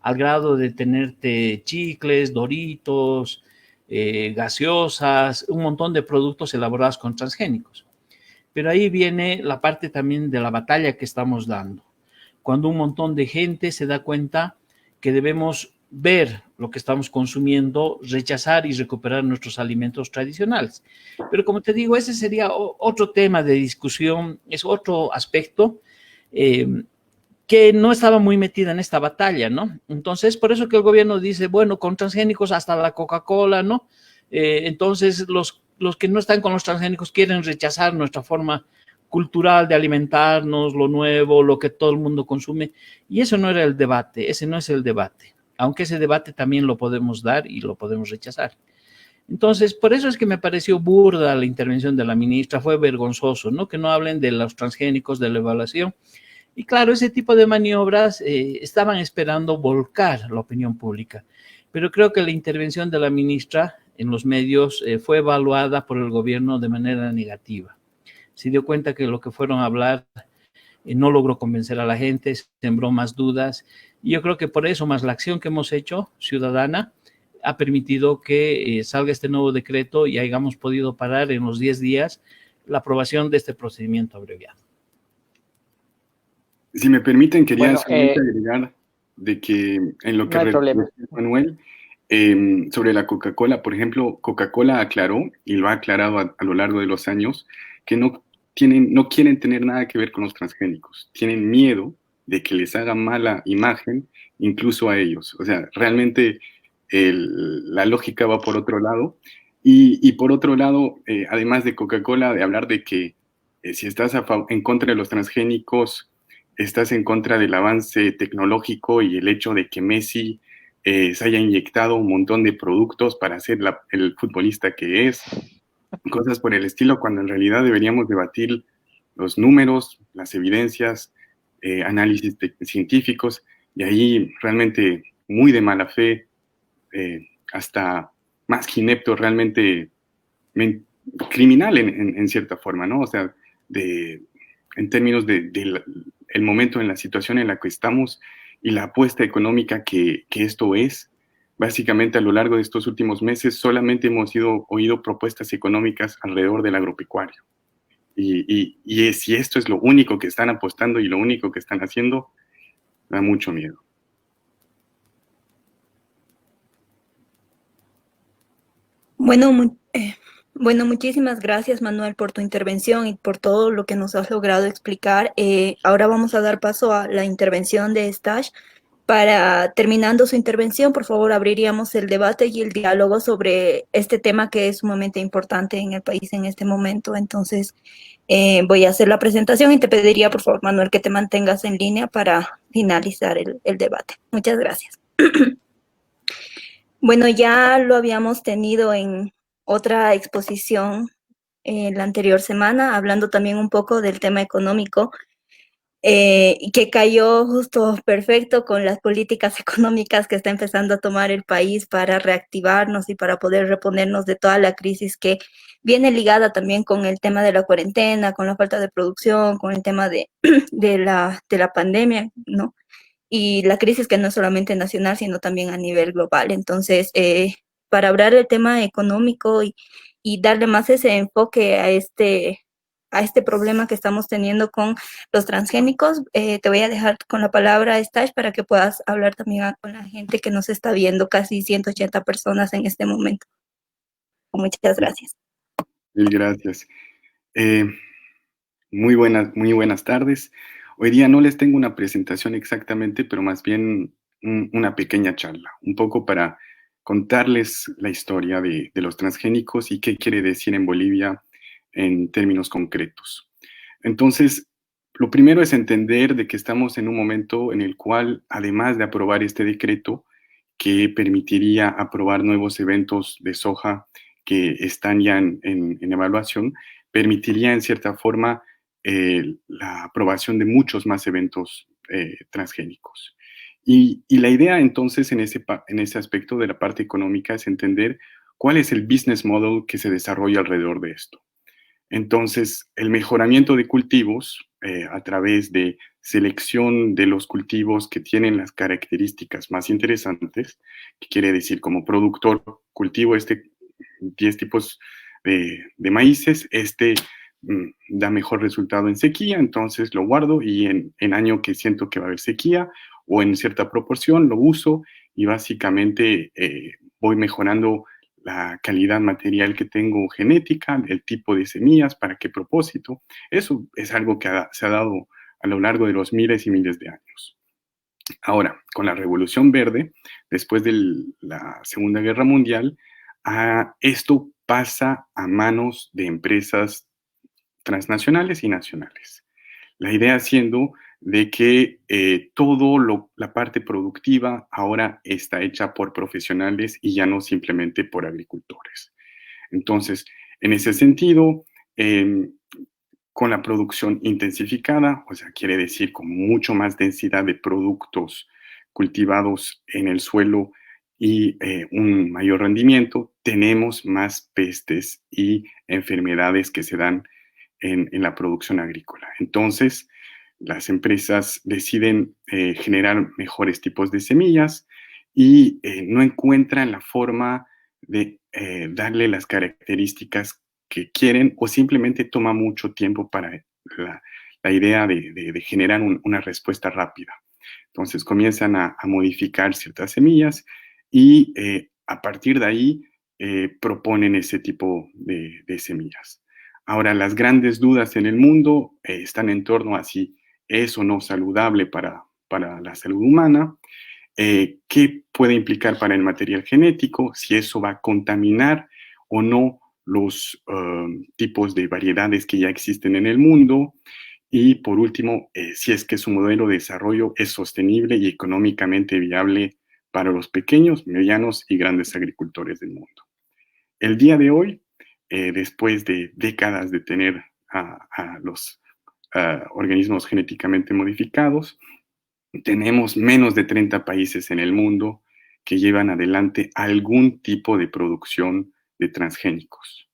al grado de tenerte chicles, Doritos, gaseosas, un montón de productos elaborados con transgénicos. Pero ahí viene la parte también de la batalla que estamos dando, cuando un montón de gente se da cuenta que debemos ver lo que estamos consumiendo, rechazar y recuperar nuestros alimentos tradicionales. Pero como te digo, ese sería otro tema de discusión, es otro aspecto, que no estaba muy metida en esta batalla, ¿no? Entonces, por eso que el gobierno dice, bueno, con transgénicos hasta la Coca-Cola, ¿no? Entonces, los que no están con los transgénicos quieren rechazar nuestra forma cultural de alimentarnos, lo nuevo, lo que todo el mundo consume, y eso no era el debate, ese no es el debate, aunque ese debate también lo podemos dar y lo podemos rechazar. Entonces, por eso es que me pareció burda la intervención de la ministra, fue vergonzoso, ¿no? Que no hablen de los transgénicos, de la evaluación. Y claro, ese tipo de maniobras estaban esperando volcar la opinión pública, pero creo que la intervención de la ministra en los medios fue evaluada por el gobierno de manera negativa. Se dio cuenta que lo que fueron a hablar no logró convencer a la gente, sembró más dudas, y yo creo que por eso, más la acción que hemos hecho ciudadana, ha permitido que salga este nuevo decreto y hayamos podido parar en los 10 días la aprobación de este procedimiento abreviado. Si me permiten, quería solamente agregar de que en lo que Manuel, sobre la Coca-Cola, por ejemplo, Coca-Cola aclaró, y lo ha aclarado a lo largo de los años, que no quieren tener nada que ver con los transgénicos. Tienen miedo de que les haga mala imagen, incluso a ellos. O sea, realmente la lógica va por otro lado. Y por otro lado, además de Coca-Cola, de hablar de que si estás en contra de los transgénicos, estás en contra del avance tecnológico y el hecho de que Messi se haya inyectado un montón de productos para ser el futbolista que es, cosas por el estilo, cuando en realidad deberíamos debatir los números, las evidencias, análisis científicos, y ahí realmente muy de mala fe, hasta más inepto, realmente criminal en cierta forma, ¿no? O sea, en términos el momento, en la situación en la que estamos y la apuesta económica que esto es. Básicamente, a lo largo de estos últimos meses, solamente hemos oído propuestas económicas alrededor del agropecuario. Y si esto es lo único que están apostando y lo único que están haciendo, da mucho miedo. Bueno, muchísimas gracias, Manuel, por tu intervención y por todo lo que nos has logrado explicar. Ahora vamos a dar paso a la intervención de Stash. Terminando su intervención, por favor, abriríamos el debate y el diálogo sobre este tema que es sumamente importante en el país en este momento. Entonces, voy a hacer la presentación y te pediría, por favor, Manuel, que te mantengas en línea para finalizar el debate. Muchas gracias. Bueno, ya lo habíamos tenido en otra exposición la anterior semana, hablando también un poco del tema económico, y que cayó justo perfecto con las políticas económicas que está empezando a tomar el país para reactivarnos y para poder reponernos de toda la crisis que viene ligada también con el tema de la cuarentena, con la falta de producción, con el tema de la pandemia, ¿no? Y la crisis que no es solamente nacional, sino también a nivel global. Entonces, para hablar del tema económico y darle más ese enfoque a este problema que estamos teniendo con los transgénicos, te voy a dejar con la palabra, Stash, para que puedas hablar también con la gente que nos está viendo, casi 180 personas en este momento. Muchas gracias. Gracias. Muy buenas tardes. Hoy día no les tengo una presentación exactamente, pero más bien una pequeña charla, un poco para contarles la historia de los transgénicos y qué quiere decir en Bolivia en términos concretos. Entonces, lo primero es entender de que estamos en un momento en el cual, además de aprobar este decreto que permitiría aprobar nuevos eventos de soja que están ya en evaluación, permitiría en cierta forma la aprobación de muchos más eventos transgénicos. Y la idea entonces en ese aspecto de la parte económica es entender cuál es el business model que se desarrolla alrededor de esto. Entonces, el mejoramiento de cultivos a través de selección de los cultivos que tienen las características más interesantes, que quiere decir como productor cultivo 10 tipos de maíces, da mejor resultado en sequía, entonces lo guardo y en año que siento que va a haber sequía o en cierta proporción lo uso y básicamente voy mejorando la calidad material que tengo genética, el tipo de semillas, para qué propósito. Eso es algo que se ha dado a lo largo de los miles y miles de años. Ahora, con la Revolución Verde, después de la Segunda Guerra Mundial, esto pasa a manos de empresas transnacionales y nacionales. La idea siendo de que la parte productiva ahora está hecha por profesionales y ya no simplemente por agricultores. Entonces, en ese sentido, con la producción intensificada, o sea, quiere decir con mucho más densidad de productos cultivados en el suelo y un mayor rendimiento, tenemos más pestes y enfermedades que se dan en la producción agrícola. Entonces, las empresas deciden generar mejores tipos de semillas y no encuentran la forma de darle las características que quieren, o simplemente toma mucho tiempo para la idea de generar una respuesta rápida. Entonces comienzan a modificar ciertas semillas y a partir de ahí proponen ese tipo de semillas. Ahora, las grandes dudas en el mundo están en torno a si es o no saludable para la salud humana, qué puede implicar para el material genético, si eso va a contaminar o no los tipos de variedades que ya existen en el mundo, y por último, si es que su modelo de desarrollo es sostenible y económicamente viable para los pequeños, medianos y grandes agricultores del mundo. El día de hoy, después de décadas de tener a los organismos genéticamente modificados, tenemos menos de 30 países en el mundo que llevan adelante algún tipo de producción de transgénicos.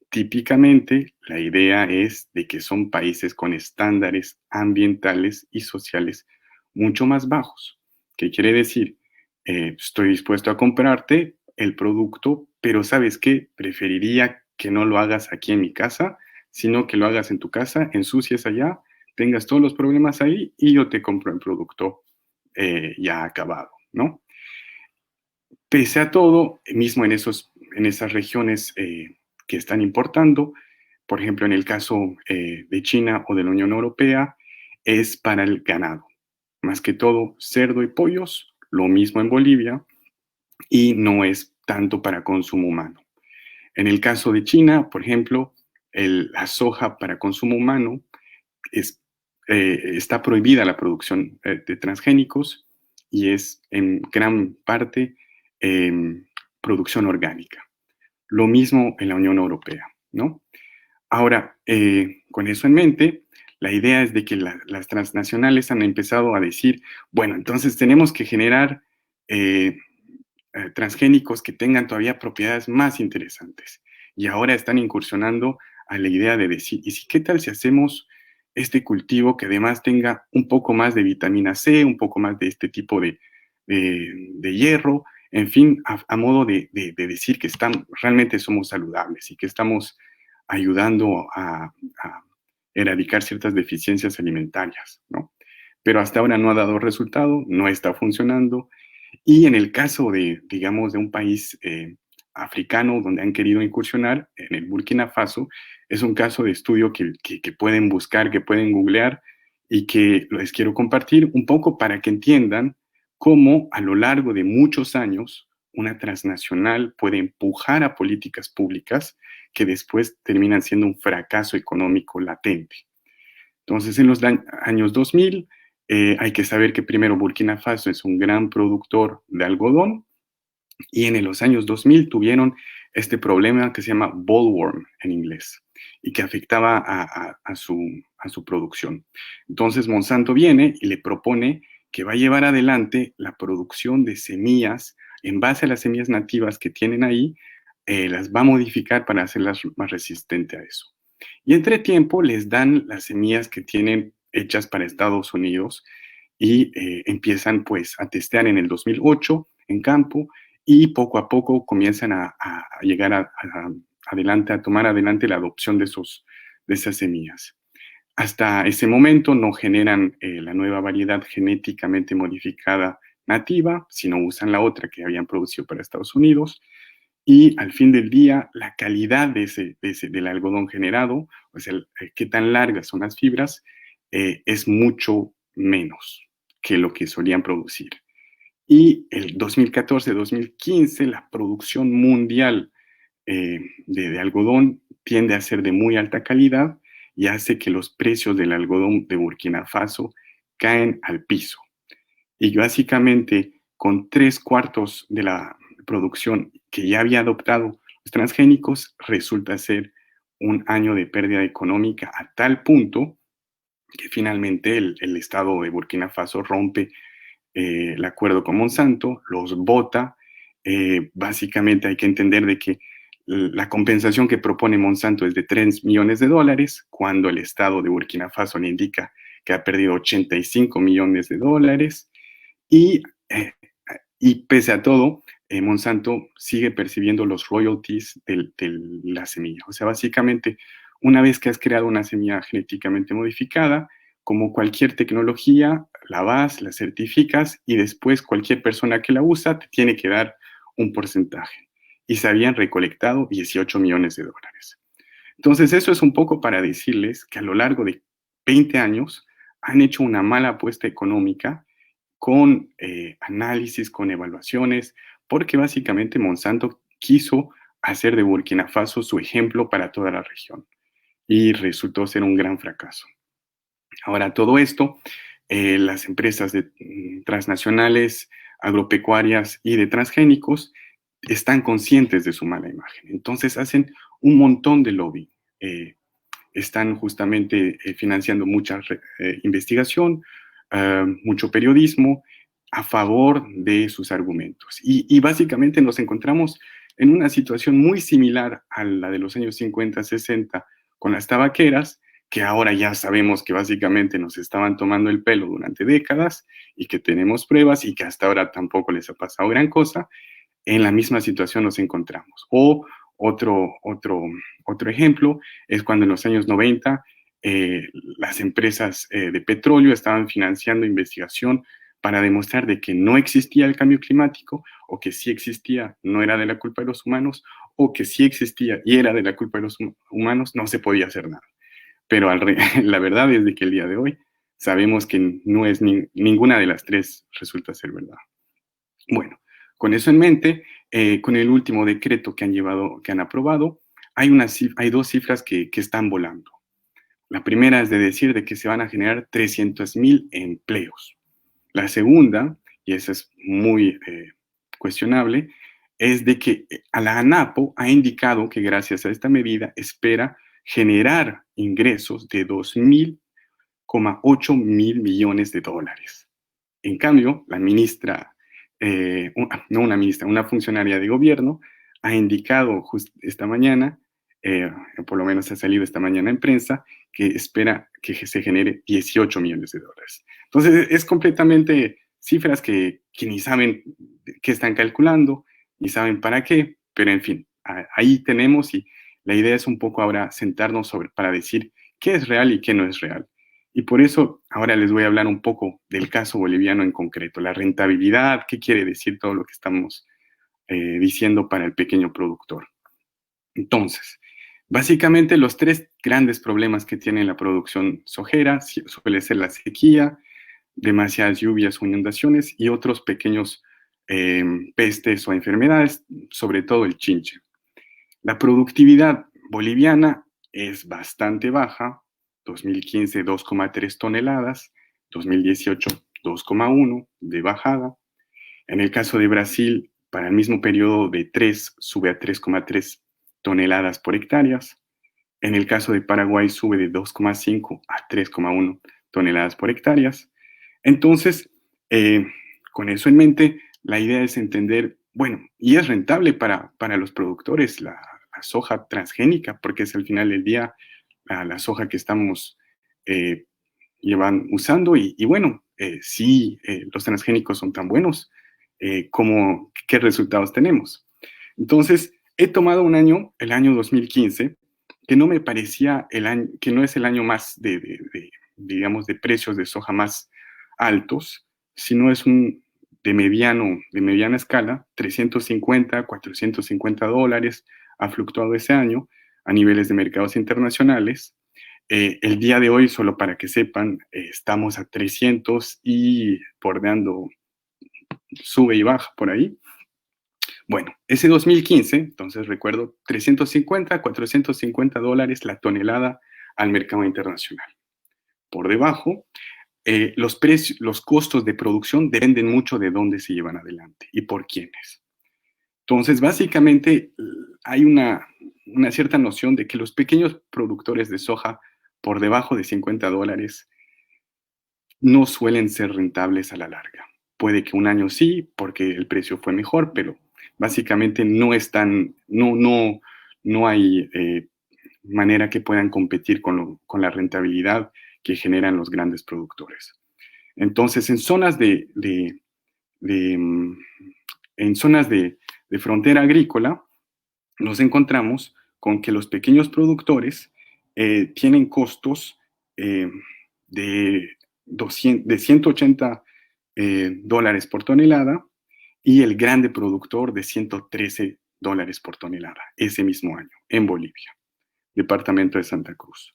Típicamente, la idea es de que son países con estándares ambientales y sociales mucho más bajos. ¿Qué quiere decir? Estoy dispuesto a comprarte el producto, pero ¿sabes qué? Preferiría que no lo hagas aquí en mi casa, sino que lo hagas en tu casa, ensucies allá, tengas todos los problemas ahí y yo te compro el producto ya acabado, ¿no? Pese a todo, mismo en esas regiones que están importando, por ejemplo, en el caso de China o de la Unión Europea, es para el ganado. Más que todo, cerdo y pollos, lo mismo en Bolivia, y no es tanto para consumo humano. En el caso de China, por ejemplo, la soja para consumo humano está prohibida la producción de transgénicos y es en gran parte producción orgánica. Lo mismo en la Unión Europea, ¿no? Ahora, con eso en mente, la idea es de que las transnacionales han empezado a decir, bueno, entonces tenemos que generar transgénicos que tengan todavía propiedades más interesantes. Y ahora están incursionando a la idea de decir, ¿y qué tal si hacemos este cultivo que además tenga un poco más de vitamina C, un poco más de este tipo de hierro, en fin, a modo de decir que realmente somos saludables y que estamos ayudando a erradicar ciertas deficiencias alimentarias, ¿no? Pero hasta ahora no ha dado resultado, no está funcionando. Y en el caso digamos, de un país africano donde han querido incursionar, en el Burkina Faso, es un caso de estudio que pueden buscar, que pueden googlear y que les quiero compartir un poco para que entiendan cómo a lo largo de muchos años una transnacional puede empujar a políticas públicas que después terminan siendo un fracaso económico latente. Entonces, en los años 2000, hay que saber que primero Burkina Faso es un gran productor de algodón y en los años 2000 tuvieron este problema que se llama bollworm en inglés y que afectaba a su producción. Entonces Monsanto viene y le propone que va a llevar adelante la producción de semillas en base a las semillas nativas que tienen ahí, las va a modificar para hacerlas más resistentes a eso. Y entre tiempo les dan las semillas que tienen hechas para Estados Unidos y empiezan pues a testear en el 2008 en campo y poco a poco comienzan a llegar adelante, a tomar adelante la adopción de esas semillas. Hasta ese momento no generan la nueva variedad genéticamente modificada nativa, sino usan la otra que habían producido para Estados Unidos. Y al fin del día, la calidad del algodón generado, o sea, qué tan largas son las fibras, es mucho menos que lo que solían producir. Y el 2014-2015 la producción mundial de algodón tiende a ser de muy alta calidad y hace que los precios del algodón de Burkina Faso caen al piso. Y básicamente con 3/4 de la producción que ya había adoptado los transgénicos, resulta ser un año de pérdida económica a tal punto que finalmente el Estado de Burkina Faso rompe el acuerdo con Monsanto, los vota. Básicamente hay que entender de que la compensación que propone Monsanto es de $3 millones, cuando el Estado de Burkina Faso le indica que ha perdido $85 millones. Y, eh, y pese a todo, Monsanto sigue percibiendo los royalties de la semilla. O sea, básicamente, una vez que has creado una semilla genéticamente modificada, como cualquier tecnología, la vas, la certificas y después cualquier persona que la usa te tiene que dar un porcentaje. Y se habían recolectado $18 millones. Entonces, eso es un poco para decirles que a lo largo de 20 años han hecho una mala apuesta económica con análisis, con evaluaciones, porque básicamente Monsanto quiso hacer de Burkina Faso su ejemplo para toda la región y resultó ser un gran fracaso. Ahora, todo esto, las empresas transnacionales, agropecuarias y de transgénicos están conscientes de su mala imagen. Entonces hacen un montón de lobby. Están justamente financiando mucha investigación, mucho periodismo a favor de sus argumentos. Y básicamente nos encontramos en una situación muy similar a la de los años 50, 60 con las tabaqueras, que ahora ya sabemos que básicamente nos estaban tomando el pelo durante décadas y que tenemos pruebas y que hasta ahora tampoco les ha pasado gran cosa. En la misma situación nos encontramos. O otro ejemplo es cuando en los años 90 las empresas de petróleo estaban financiando investigación para demostrar de que no existía el cambio climático, o que sí existía, no era de la culpa de los humanos, o que sí existía y era de la culpa de los humanos, no se podía hacer nada. Pero la verdad es de que el día de hoy sabemos que no es ninguna de las tres resulta ser verdad. Bueno, con eso en mente, con el último decreto que han aprobado, hay dos cifras que están volando. La primera es de decir de que se van a generar 300,000 empleos. La segunda, y esa es muy cuestionable, es de que a la ANAPO ha indicado que gracias a esta medida espera generar ingresos de 2,8 mil millones de dólares. En cambio, la ministra, una funcionaria de gobierno ha indicado esta mañana, por lo menos ha salido esta mañana en prensa, que espera que se genere 18 millones de dólares. Entonces, es completamente cifras que ni saben qué están calculando, ni saben para qué, pero en fin, ahí tenemos, y la idea es un poco ahora sentarnos para decir qué es real y qué no es real. Y por eso ahora les voy a hablar un poco del caso boliviano en concreto, la rentabilidad, qué quiere decir todo lo que estamos diciendo para el pequeño productor. Entonces, básicamente los tres grandes problemas que tiene la producción sojera suele ser la sequía, demasiadas lluvias o inundaciones y otros pequeños pestes o enfermedades, sobre todo el chinche. La productividad boliviana es bastante baja, 2015 2,3 toneladas, 2018 2,1 de bajada. En el caso de Brasil, para el mismo periodo de 3 sube a 3,3 toneladas por hectáreas. En el caso de Paraguay sube de 2,5 a 3,1 toneladas por hectáreas. Entonces, con eso en mente, la idea es entender, bueno, y es rentable para los productores la soja transgénica, porque es al final del día la soja que estamos usando, y bueno, si los transgénicos son tan buenos, ¿qué resultados tenemos? Entonces, he tomado un año, el año 2015, que no me parecía que no es el año más digamos, de precios de soja más altos, sino es de mediana escala, 350, 450 dólares ha fluctuado ese año a niveles de mercados internacionales. El día de hoy, solo para que sepan, estamos a 300 y bordeando, sube y baja por ahí. Bueno, ese 2015, entonces recuerdo, 350, 450 dólares la tonelada al mercado internacional. Por debajo, los costos de producción dependen mucho de dónde se llevan adelante y por quiénes. Entonces, básicamente, hay una cierta noción de que los pequeños productores de soja por debajo de 50 dólares no suelen ser rentables a la larga. Puede que un año sí, porque el precio fue mejor, pero básicamente no hay manera que puedan competir con la rentabilidad que generan los grandes productores. Entonces, en zonas de frontera agrícola, nos encontramos con que los pequeños productores tienen costos de 180 dólares por tonelada y el grande productor de 113 dólares por tonelada ese mismo año en Bolivia, departamento de Santa Cruz.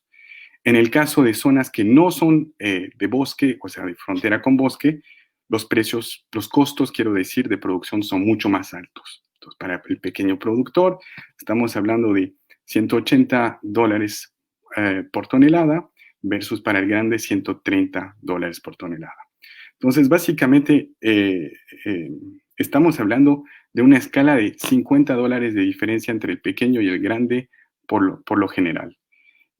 En el caso de zonas que no son de bosque, o sea, de frontera con bosque, los costos, quiero decir, de producción son mucho más altos. Entonces, para el pequeño productor, estamos hablando de 180 dólares por tonelada versus para el grande 130 dólares por tonelada. Entonces, básicamente, estamos hablando de una escala de 50 dólares de diferencia entre el pequeño y el grande por lo general.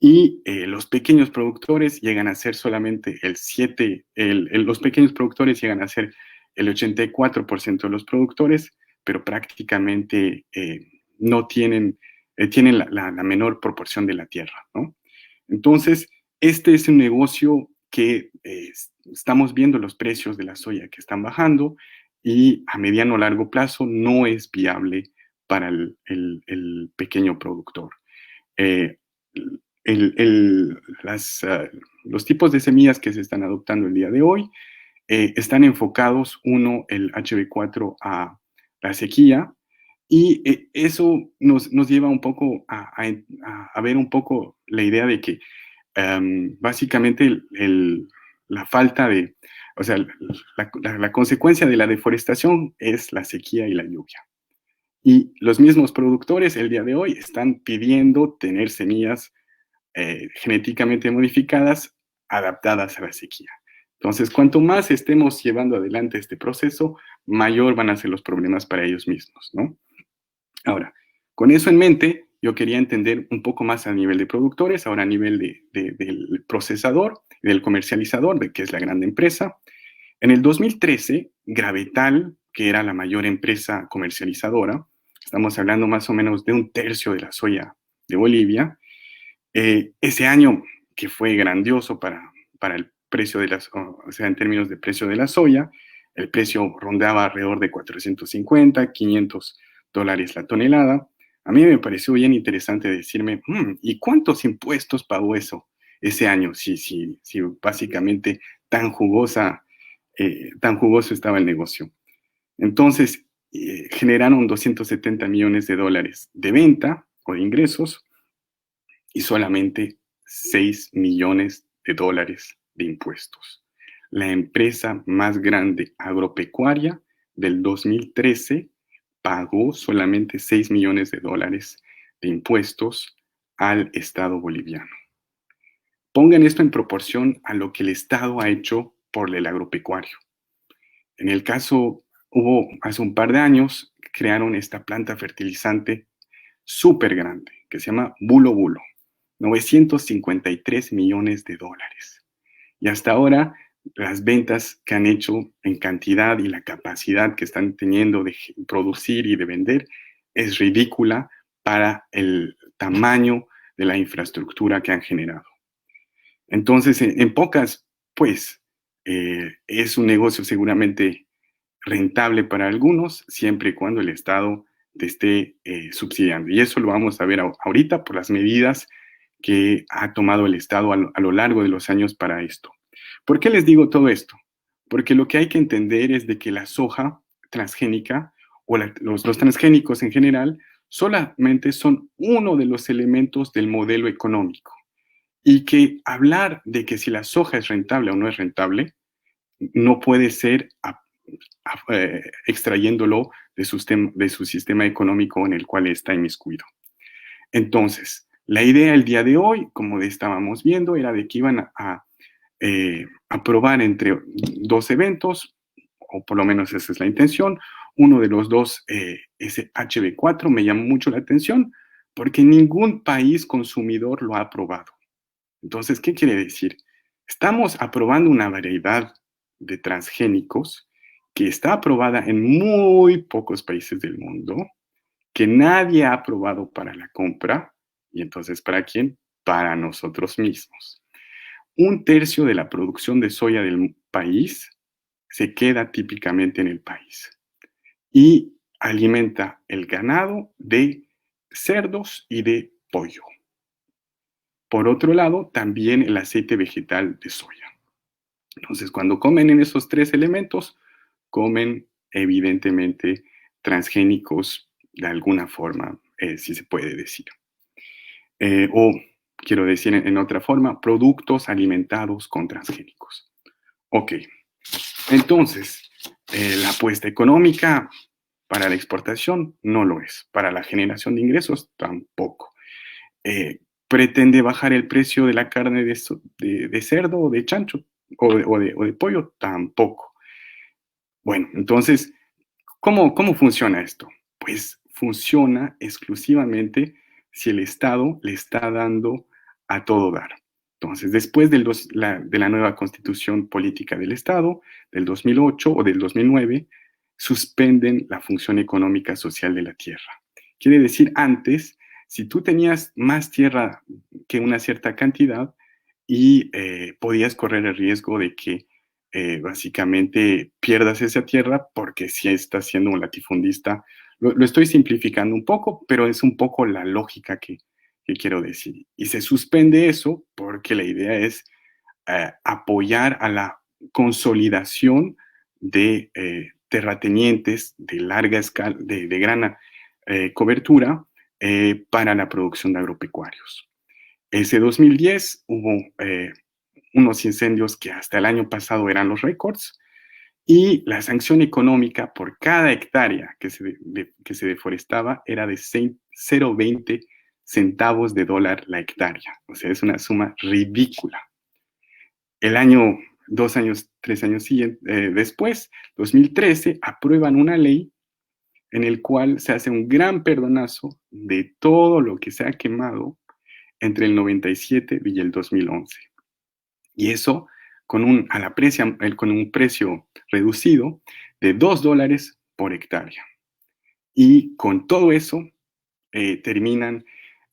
Y los pequeños productores llegan a ser solamente los pequeños productores llegan a ser el 84% de los productores, pero prácticamente no tienen la menor proporción de la tierra, ¿no? Entonces, este es un negocio que estamos viendo los precios de la soya que están bajando y a mediano o largo plazo no es viable para el pequeño productor. Los tipos de semillas que se están adoptando el día de hoy están enfocados, el HB4 a la sequía, y eso nos lleva un poco a ver un poco la idea de que básicamente la falta de, o sea, la consecuencia de la deforestación es la sequía y la lluvia. Y los mismos productores el día de hoy están pidiendo tener semillas genéticamente modificadas, adaptadas a la sequía. Entonces, cuanto más estemos llevando adelante este proceso, mayor van a ser los problemas para ellos mismos, ¿no? Ahora, con eso en mente, yo quería entender un poco más a nivel de productores, ahora a nivel del procesador, del comercializador, de que es la gran empresa. En el 2013, Gravetal, que era la mayor empresa comercializadora, estamos hablando más o menos de 1/3 de la soya de Bolivia. Ese año, que fue grandioso para el precio o sea, en términos de precio de la soya, el precio rondaba alrededor de 450, 500 dólares la tonelada. A mí me pareció bien interesante decirme, ¿y cuántos impuestos pagó eso ese año? Si básicamente tan jugoso estaba el negocio. Entonces, generaron 270 millones de dólares de venta o de ingresos y solamente 6 millones de dólares de impuestos. La empresa más grande agropecuaria del 2013 pagó solamente 6 millones de dólares de impuestos al Estado boliviano. Pongan esto en proporción a lo que el Estado ha hecho por el agropecuario. En el caso, hace un par de años, crearon esta planta fertilizante súper grande que se llama Bulo Bulo. 953 millones de dólares. Y hasta ahora, las ventas que han hecho en cantidad y la capacidad que están teniendo de producir y de vender es ridícula para el tamaño de la infraestructura que han generado. Entonces, en pocas, pues, es un negocio seguramente rentable para algunos, siempre y cuando el Estado te esté subsidiando. Y eso lo vamos a ver ahorita por las medidas que ha tomado el Estado a lo largo de los años para esto. ¿Por qué les digo todo esto? Porque lo que hay que entender es de que la soja transgénica o los transgénicos en general solamente son uno de los elementos del modelo económico. y que hablar de que si la soja es rentable o no es rentable no puede ser extrayéndolo de su sistema económico en el cual está inmiscuido. Entonces, la idea el día de hoy, como estábamos viendo, era de que iban a aprobar entre dos eventos, o por lo menos esa es la intención. Uno de los dos es HB4, me llamó mucho la atención, porque ningún país consumidor lo ha aprobado. Entonces, ¿qué quiere decir? Estamos aprobando una variedad de transgénicos que está aprobada en muy pocos países del mundo, que nadie ha aprobado para la compra, y entonces, ¿para quién? Para nosotros mismos. 1/3 de la producción de soya del país se queda típicamente en el país y alimenta el ganado de cerdos y de pollo. Por otro lado, también el aceite vegetal de soya. Entonces, cuando comen en esos 3 elementos, comen evidentemente transgénicos de alguna forma, si se puede decir. O, quiero decir en otra forma, productos alimentados con transgénicos. Ok, entonces, la apuesta económica para la exportación no lo es. Para la generación de ingresos tampoco. ¿Pretende bajar el precio de la carne de cerdo o de chancho o de pollo? Tampoco. Bueno, entonces, ¿cómo funciona esto? Pues funciona exclusivamente si el Estado le está dando a todo dar. Entonces, después de la nueva Constitución Política del Estado, del 2008 o del 2009, suspenden la función económica social de la tierra. Quiere decir, antes, si tú tenías más tierra que una cierta cantidad y podías correr el riesgo de que básicamente pierdas esa tierra porque si estás siendo un latifundista. Lo estoy simplificando un poco, pero es un poco la lógica que quiero decir. Y se suspende eso porque la idea es apoyar a la consolidación de terratenientes de larga escala, de gran cobertura para la producción de agropecuarios. Ese 2010 hubo unos incendios que hasta el año pasado eran los récords y la sanción económica por cada hectárea que se deforestaba era de 0,20 centavos de dólar la hectárea. O sea, es una suma ridícula. El año, 2 años, 3 años después, 2013, aprueban una ley en el cual se hace un gran perdonazo de todo lo que se ha quemado entre el 97 y el 2011. Y eso con un precio reducido de $2 por hectárea. Y con todo eso terminan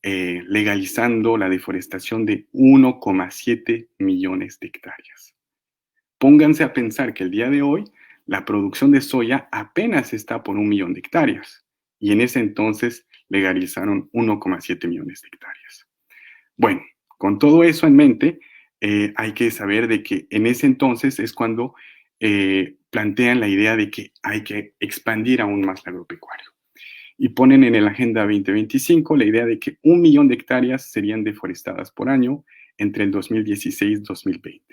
legalizando la deforestación de 1,7 millones de hectáreas. Pónganse a pensar que el día de hoy la producción de soya apenas está por 1 millón de hectáreas y en ese entonces legalizaron 1,7 millones de hectáreas. Bueno, con todo eso en mente, hay que saber de que en ese entonces es cuando plantean la idea de que hay que expandir aún más el agropecuario. Y ponen en la Agenda 2025 la idea de que 1 millón de hectáreas serían deforestadas por año entre el 2016 y 2020.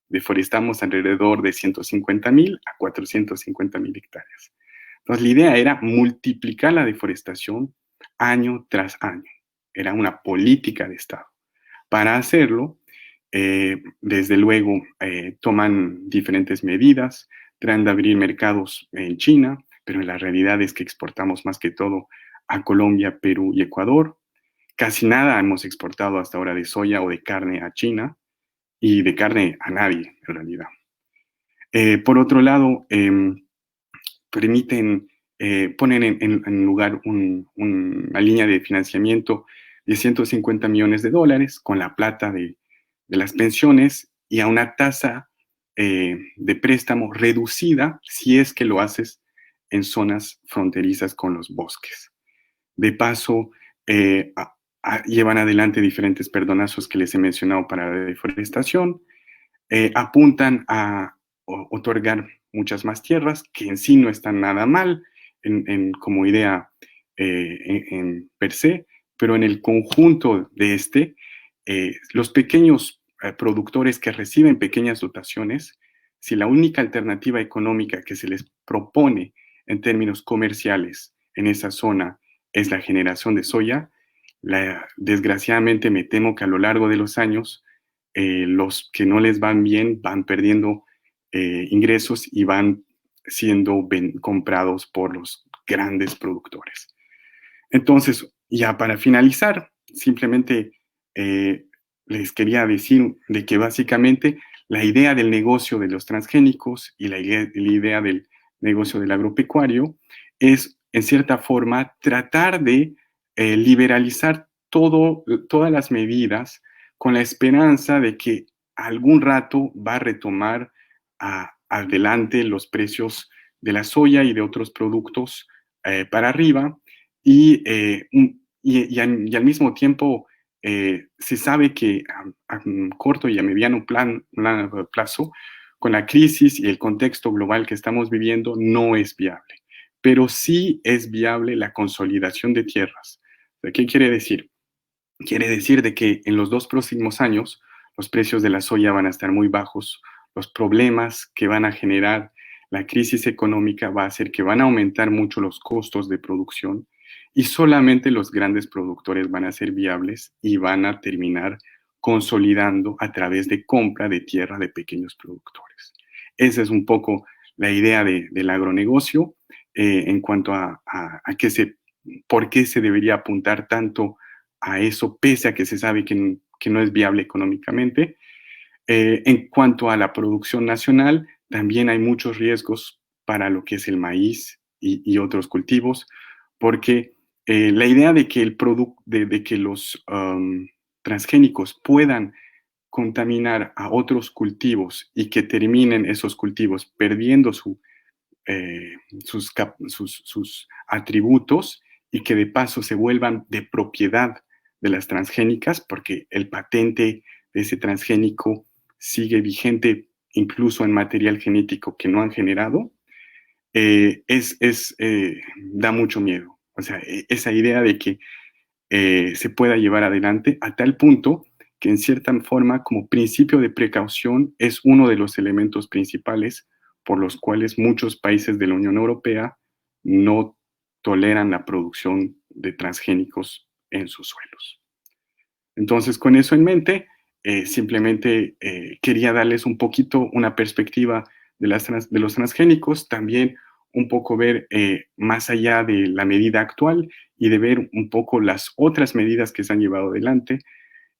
Deforestamos alrededor de 150,000 a 450,000 hectáreas. Entonces, la idea era multiplicar la deforestación año tras año. Era una política de Estado. Para hacerlo, desde luego, toman diferentes medidas, tratan de abrir mercados en China, pero la realidad es que exportamos más que todo a Colombia, Perú y Ecuador. Casi nada hemos exportado hasta ahora de soya o de carne a China y de carne a nadie, en realidad. Por otro lado, ponen en lugar una línea de financiamiento de $150 millones con la plata de las pensiones y a una tasa de préstamo reducida si es que lo haces en zonas fronterizas con los bosques. De paso, llevan adelante diferentes perdonazos que les he mencionado para la deforestación, apuntan a otorgar muchas más tierras, que en sí no están nada mal como idea en per se, pero en el conjunto de los pequeños productores que reciben pequeñas dotaciones, si la única alternativa económica que se les propone en términos comerciales en esa zona es la generación de soya, desgraciadamente me temo que a lo largo de los años los que no les van bien van perdiendo ingresos y van siendo comprados por los grandes productores. Entonces, ya para finalizar, simplemente les quería decir de que básicamente la idea del negocio de los transgénicos y la idea del negocio del agropecuario es, en cierta forma, tratar de liberalizar todas las medidas con la esperanza de que algún rato va a retomar adelante los precios de la soya y de otros productos para arriba y al mismo tiempo se sabe que a corto y a mediano plazo, con la crisis y el contexto global que estamos viviendo, no es viable. Pero sí es viable la consolidación de tierras. ¿Qué quiere decir? Quiere decir de que en los 2 próximos años los precios de la soya van a estar muy bajos, los problemas que van a generar la crisis económica va a hacer que van a aumentar mucho los costos de producción y solamente los grandes productores van a ser viables y van a terminar consolidando a través de compra de tierra de pequeños productores. Esa es un poco la idea del agronegocio en cuanto a por qué se debería apuntar tanto a eso, pese a que se sabe que no es viable económicamente. En cuanto a la producción nacional, también hay muchos riesgos para lo que es el maíz y otros cultivos, porque la idea de que, de que los transgénicos puedan contaminar a otros cultivos y que terminen esos cultivos perdiendo sus atributos y que de paso se vuelvan de propiedad de las transgénicas, porque el patente de ese transgénico sigue vigente incluso en material genético que no han generado, da mucho miedo. O sea, esa idea de que se pueda llevar adelante a tal punto que en cierta forma, como principio de precaución, es uno de los elementos principales por los cuales muchos países de la Unión Europea no toleran la producción de transgénicos en sus suelos. Entonces, con eso en mente, simplemente quería darles un poquito una perspectiva de los transgénicos, también un poco ver más allá de la medida actual y de ver un poco las otras medidas que se han llevado adelante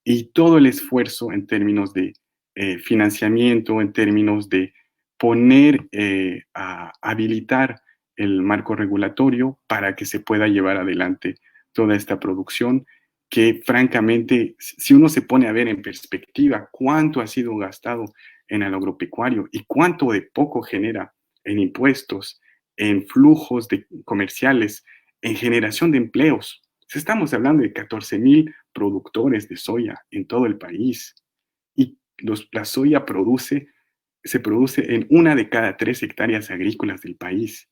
y todo el esfuerzo en términos de financiamiento, en términos de poner, a habilitar el marco regulatorio para que se pueda llevar adelante toda esta producción que francamente, si uno se pone a ver en perspectiva cuánto ha sido gastado en el agropecuario y cuánto de poco genera en impuestos, en flujos comerciales, en generación de empleos. Estamos hablando de 14,000 productores de soya en todo el país y la soya se produce en 1 de cada 3 hectáreas agrícolas del país.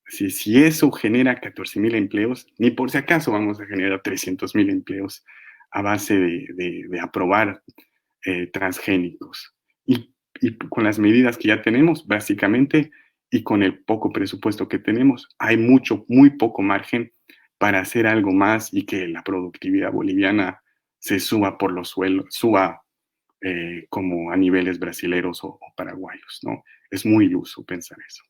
Si eso genera 14,000 empleos, ni por si acaso vamos a generar 300,000 empleos a base de aprobar transgénicos. Y con las medidas que ya tenemos, básicamente, y con el poco presupuesto que tenemos, hay muy poco margen para hacer algo más y que la productividad boliviana se suba por los suelos, como a niveles brasileros o paraguayos, ¿no? Es muy iluso pensar eso.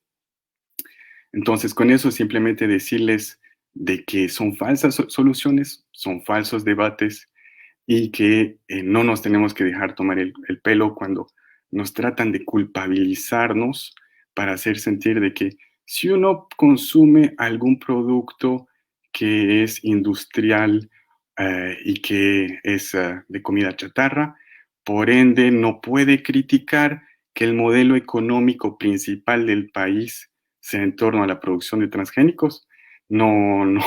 Entonces, con eso simplemente decirles de que son falsas soluciones, son falsos debates y que no nos tenemos que dejar tomar el pelo cuando nos tratan de culpabilizarnos para hacer sentir de que si uno consume algún producto que es industrial y que es de comida chatarra, por ende no puede criticar que el modelo económico principal del país sea en torno a la producción de transgénicos. No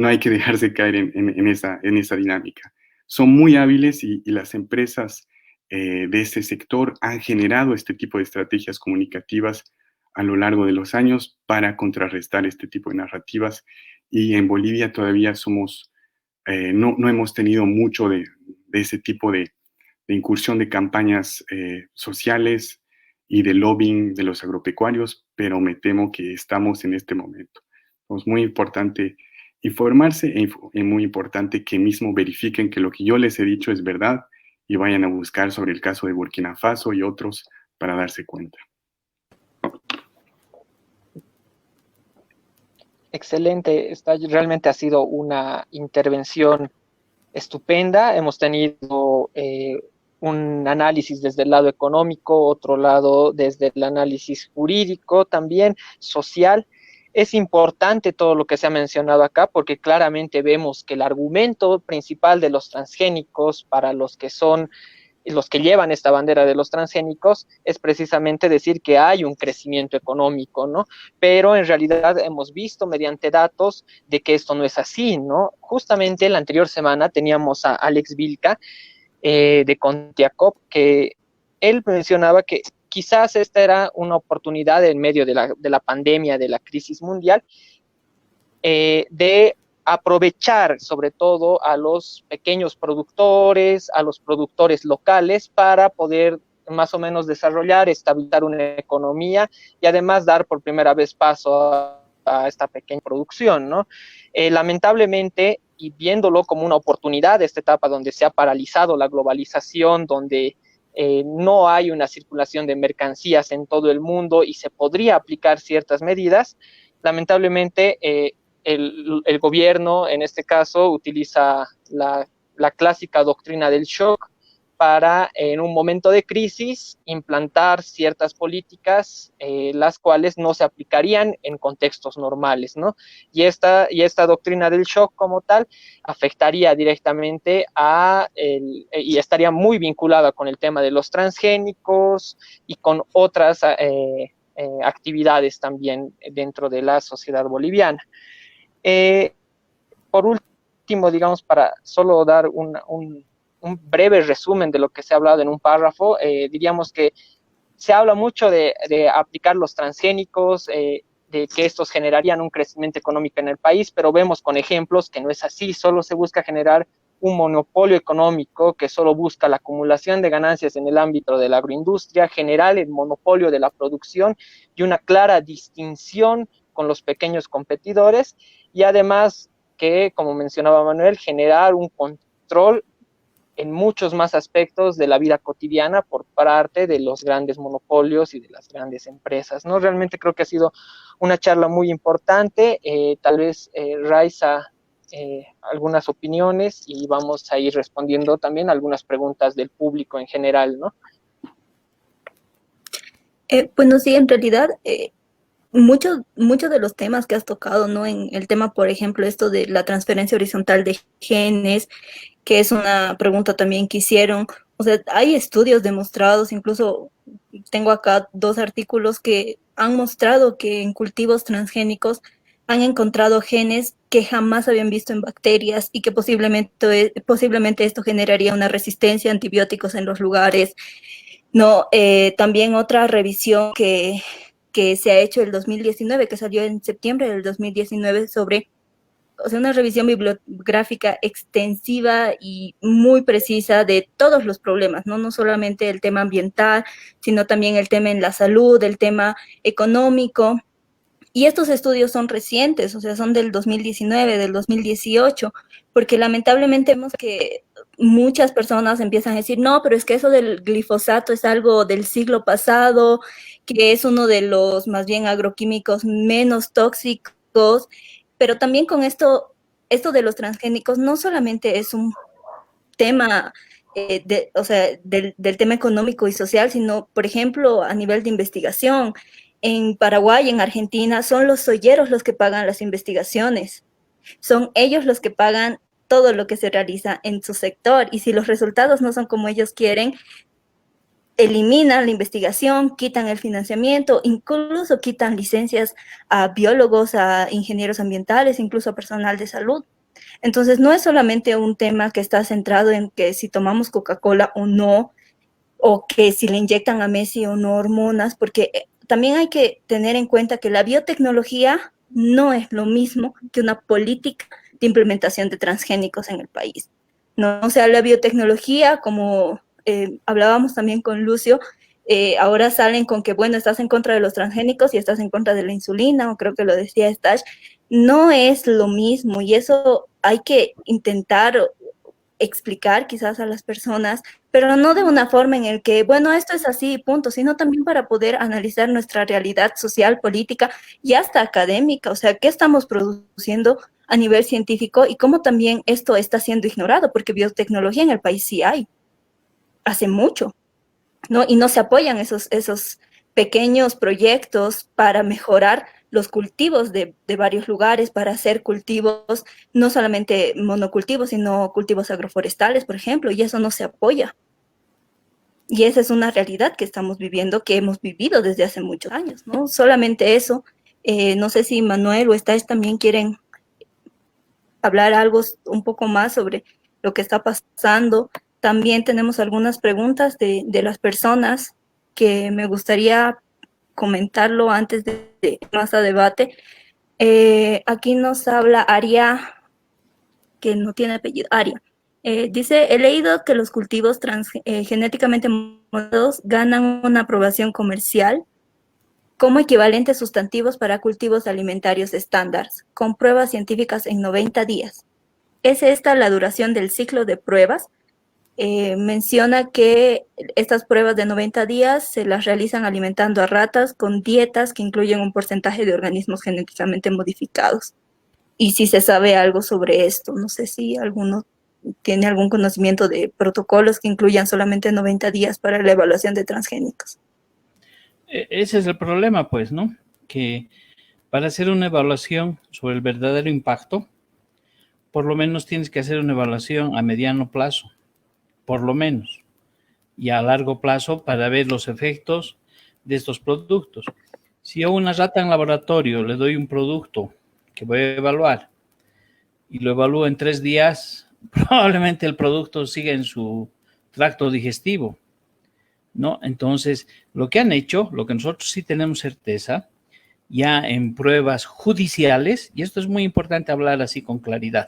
hay que dejarse caer en esa dinámica. Son muy hábiles y las empresas de ese sector han generado este tipo de estrategias comunicativas a lo largo de los años para contrarrestar este tipo de narrativas y en Bolivia todavía no hemos tenido mucho de de ese tipo de incursión de campañas sociales y de lobbying de los agropecuarios, pero me temo que estamos en este momento. Es muy importante informarse y muy importante que mismo verifiquen que lo que yo les he dicho es verdad y vayan a buscar sobre el caso de Burkina Faso y otros para darse cuenta. Excelente, realmente ha sido una intervención estupenda. Hemos tenido un análisis desde el lado económico, otro lado desde el análisis jurídico, también social. Es importante todo lo que se ha mencionado acá porque claramente vemos que el argumento principal de los transgénicos para los que llevan esta bandera de los transgénicos es precisamente decir que hay un crecimiento económico, ¿no? Pero en realidad hemos visto mediante datos de que esto no es así, ¿no? Justamente la anterior semana teníamos a Alex Vilca de Contiacop, que él mencionaba que quizás esta era una oportunidad en medio de la pandemia, de la crisis mundial, de aprovechar sobre todo a los pequeños productores, a los productores locales para poder más o menos desarrollar, estabilizar una economía y además dar por primera vez paso a esta pequeña producción, ¿no? Lamentablemente, y viéndolo como una oportunidad, esta etapa donde se ha paralizado la globalización, donde no hay una circulación de mercancías en todo el mundo y se podría aplicar ciertas medidas, lamentablemente el gobierno, en este caso, utiliza la clásica doctrina del shock para, en un momento de crisis, implantar ciertas políticas, las cuales no se aplicarían en contextos normales, ¿no? Y esta doctrina del shock como tal afectaría directamente y estaría muy vinculada con el tema de los transgénicos y con otras actividades también dentro de la sociedad boliviana. Por último, digamos, para solo dar un breve resumen de lo que se ha hablado en un párrafo, diríamos que se habla mucho de aplicar los transgénicos, de que estos generarían un crecimiento económico en el país, pero vemos con ejemplos que no es así, solo se busca generar un monopolio económico que solo busca la acumulación de ganancias en el ámbito de la agroindustria, generar el monopolio de la producción y una clara distinción con los pequeños competidores, y además que, como mencionaba Manuel, generar un control en muchos más aspectos de la vida cotidiana por parte de los grandes monopolios y de las grandes empresas, ¿no? Realmente creo que ha sido una charla muy importante. Tal vez Raiza algunas opiniones y vamos a ir respondiendo también algunas preguntas del público en general, ¿no? Bueno, sí, en realidad muchos de los temas que has tocado, ¿no? En el tema, por ejemplo, esto de la transferencia horizontal de genes, que es una pregunta también que hicieron. O sea, hay estudios demostrados, incluso tengo acá 2 artículos que han mostrado que en cultivos transgénicos han encontrado genes que jamás habían visto en bacterias y que posiblemente esto generaría una resistencia a antibióticos en los lugares. No, también otra revisión que se ha hecho el 2019, que salió en septiembre del 2019 sobre, o sea, una revisión bibliográfica extensiva y muy precisa de todos los problemas, ¿no? No solamente el tema ambiental, sino también el tema en la salud, el tema económico. Y estos estudios son recientes, o sea, son del 2019, del 2018, porque lamentablemente vemos que muchas personas empiezan a decir, no, pero es que eso del glifosato es algo del siglo pasado, que es uno de los más bien agroquímicos menos tóxicos, pero también con esto de los transgénicos no solamente es un tema o sea, del tema económico y social, sino, por ejemplo, a nivel de investigación. En Paraguay, en Argentina, son los soyeros los que pagan las investigaciones. Son ellos los que pagan todo lo que se realiza en su sector. Y si los resultados no son como ellos quieren, eliminan la investigación, quitan el financiamiento, incluso quitan licencias a biólogos, a ingenieros ambientales, incluso a personal de salud. Entonces, no es solamente un tema que está centrado en que si tomamos Coca-Cola o no, o que si le inyectan a Messi o no hormonas, porque también hay que tener en cuenta que la biotecnología no es lo mismo que una política de implementación de transgénicos en el país. ¿no? O sea, la biotecnología, como hablábamos también con Lucio, ahora salen con que, bueno, estás en contra de los transgénicos y estás en contra de la insulina, o creo que lo decía Stash, no es lo mismo, y eso hay que intentar explicar quizás a las personas, pero no de una forma en el que, bueno, esto es así, punto, sino también para poder analizar nuestra realidad social, política y hasta académica, o sea, qué estamos produciendo a nivel científico y cómo también esto está siendo ignorado, porque biotecnología en el país sí hay, hace mucho, ¿no? Y no se apoyan esos pequeños proyectos para mejorar los cultivos de varios lugares, para hacer cultivos, no solamente monocultivos, sino cultivos agroforestales, por ejemplo, y eso no se apoya. Y esa es una realidad que estamos viviendo, que hemos vivido desde hace muchos años, ¿no? Solamente eso. No sé si Manuel o Estáis también quieren hablar algo un poco más sobre lo que está pasando. También tenemos algunas preguntas de las personas que me gustaría comentarlo antes de más a debate. Aquí nos habla Aria, que no tiene apellido, Aria. Dice, he leído que los cultivos genéticamente modificados ganan una aprobación comercial como equivalentes sustantivos para cultivos alimentarios estándar, con pruebas científicas en 90 días. ¿Es esta la duración del ciclo de pruebas? Menciona que estas pruebas de 90 días se las realizan alimentando a ratas con dietas que incluyen un porcentaje de organismos genéticamente modificados. Y si se sabe algo sobre esto, no sé si alguno tiene algún conocimiento de protocolos que incluyan solamente 90 días para la evaluación de transgénicos. Ese es el problema, pues, ¿no? Que para hacer una evaluación sobre el verdadero impacto, por lo menos tienes que hacer una evaluación a mediano plazo, por lo menos, y a largo plazo para ver los efectos de estos productos. Si a una rata en laboratorio le doy un producto que voy a evaluar y lo evalúo en 3 días, probablemente el producto siga en su tracto digestivo, ¿no? Entonces, lo que han hecho, lo que nosotros sí tenemos certeza, ya en pruebas judiciales, y esto es muy importante hablar así con claridad,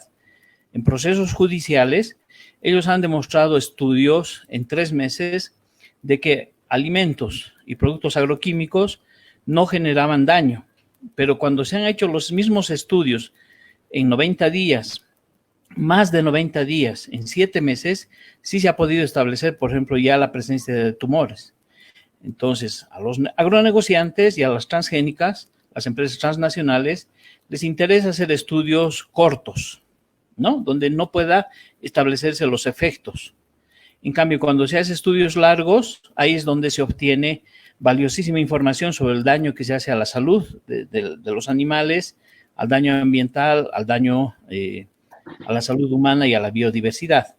en procesos judiciales, ellos han demostrado estudios en 3 meses de que alimentos y productos agroquímicos no generaban daño, pero cuando se han hecho los mismos estudios en 90 días, más de 90 días, en 7 meses, sí se ha podido establecer, por ejemplo, ya la presencia de tumores. Entonces, a los agronegociantes y a las transgénicas, las empresas transnacionales, les interesa hacer estudios cortos, ¿no? Donde no pueda establecerse los efectos. En cambio, cuando se hace estudios largos, ahí es donde se obtiene valiosísima información sobre el daño que se hace a la salud de los animales, al daño ambiental, al daño a la salud humana y a la biodiversidad.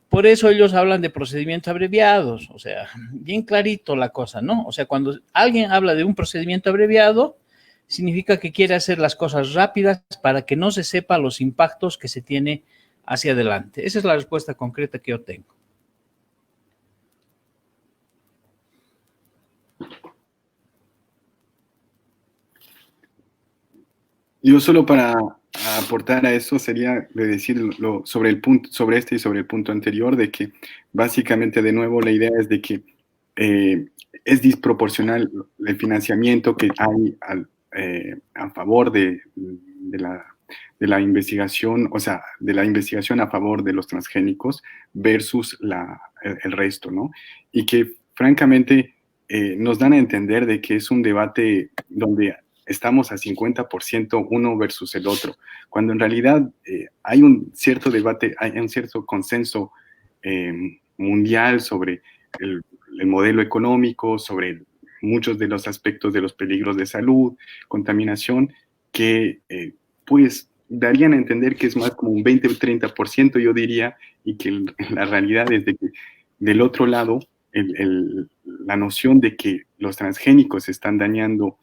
Por eso ellos hablan de procedimientos abreviados, o sea, bien clarito la cosa, ¿no? O sea, cuando alguien habla de un procedimiento abreviado, significa que quiere hacer las cosas rápidas para que no se sepa los impactos que se tiene hacia adelante. Esa es la respuesta concreta que yo tengo. Yo solo para aportar a eso sería de decir sobre el punto, sobre este y sobre el punto anterior, de que básicamente de nuevo la idea es de que es desproporcional el financiamiento que hay a favor de la investigación, o sea, de la investigación a favor de los transgénicos versus el resto, ¿no? Y que francamente nos dan a entender de que es un debate donde estamos a 50% uno versus el otro, cuando en realidad hay un cierto debate, hay un cierto consenso mundial sobre el modelo económico, sobre muchos de los aspectos de los peligros de salud, contaminación, que pues darían a entender que es más como un 20 o 30%, yo diría, y que la realidad es de que del otro lado, la noción de que los transgénicos están dañando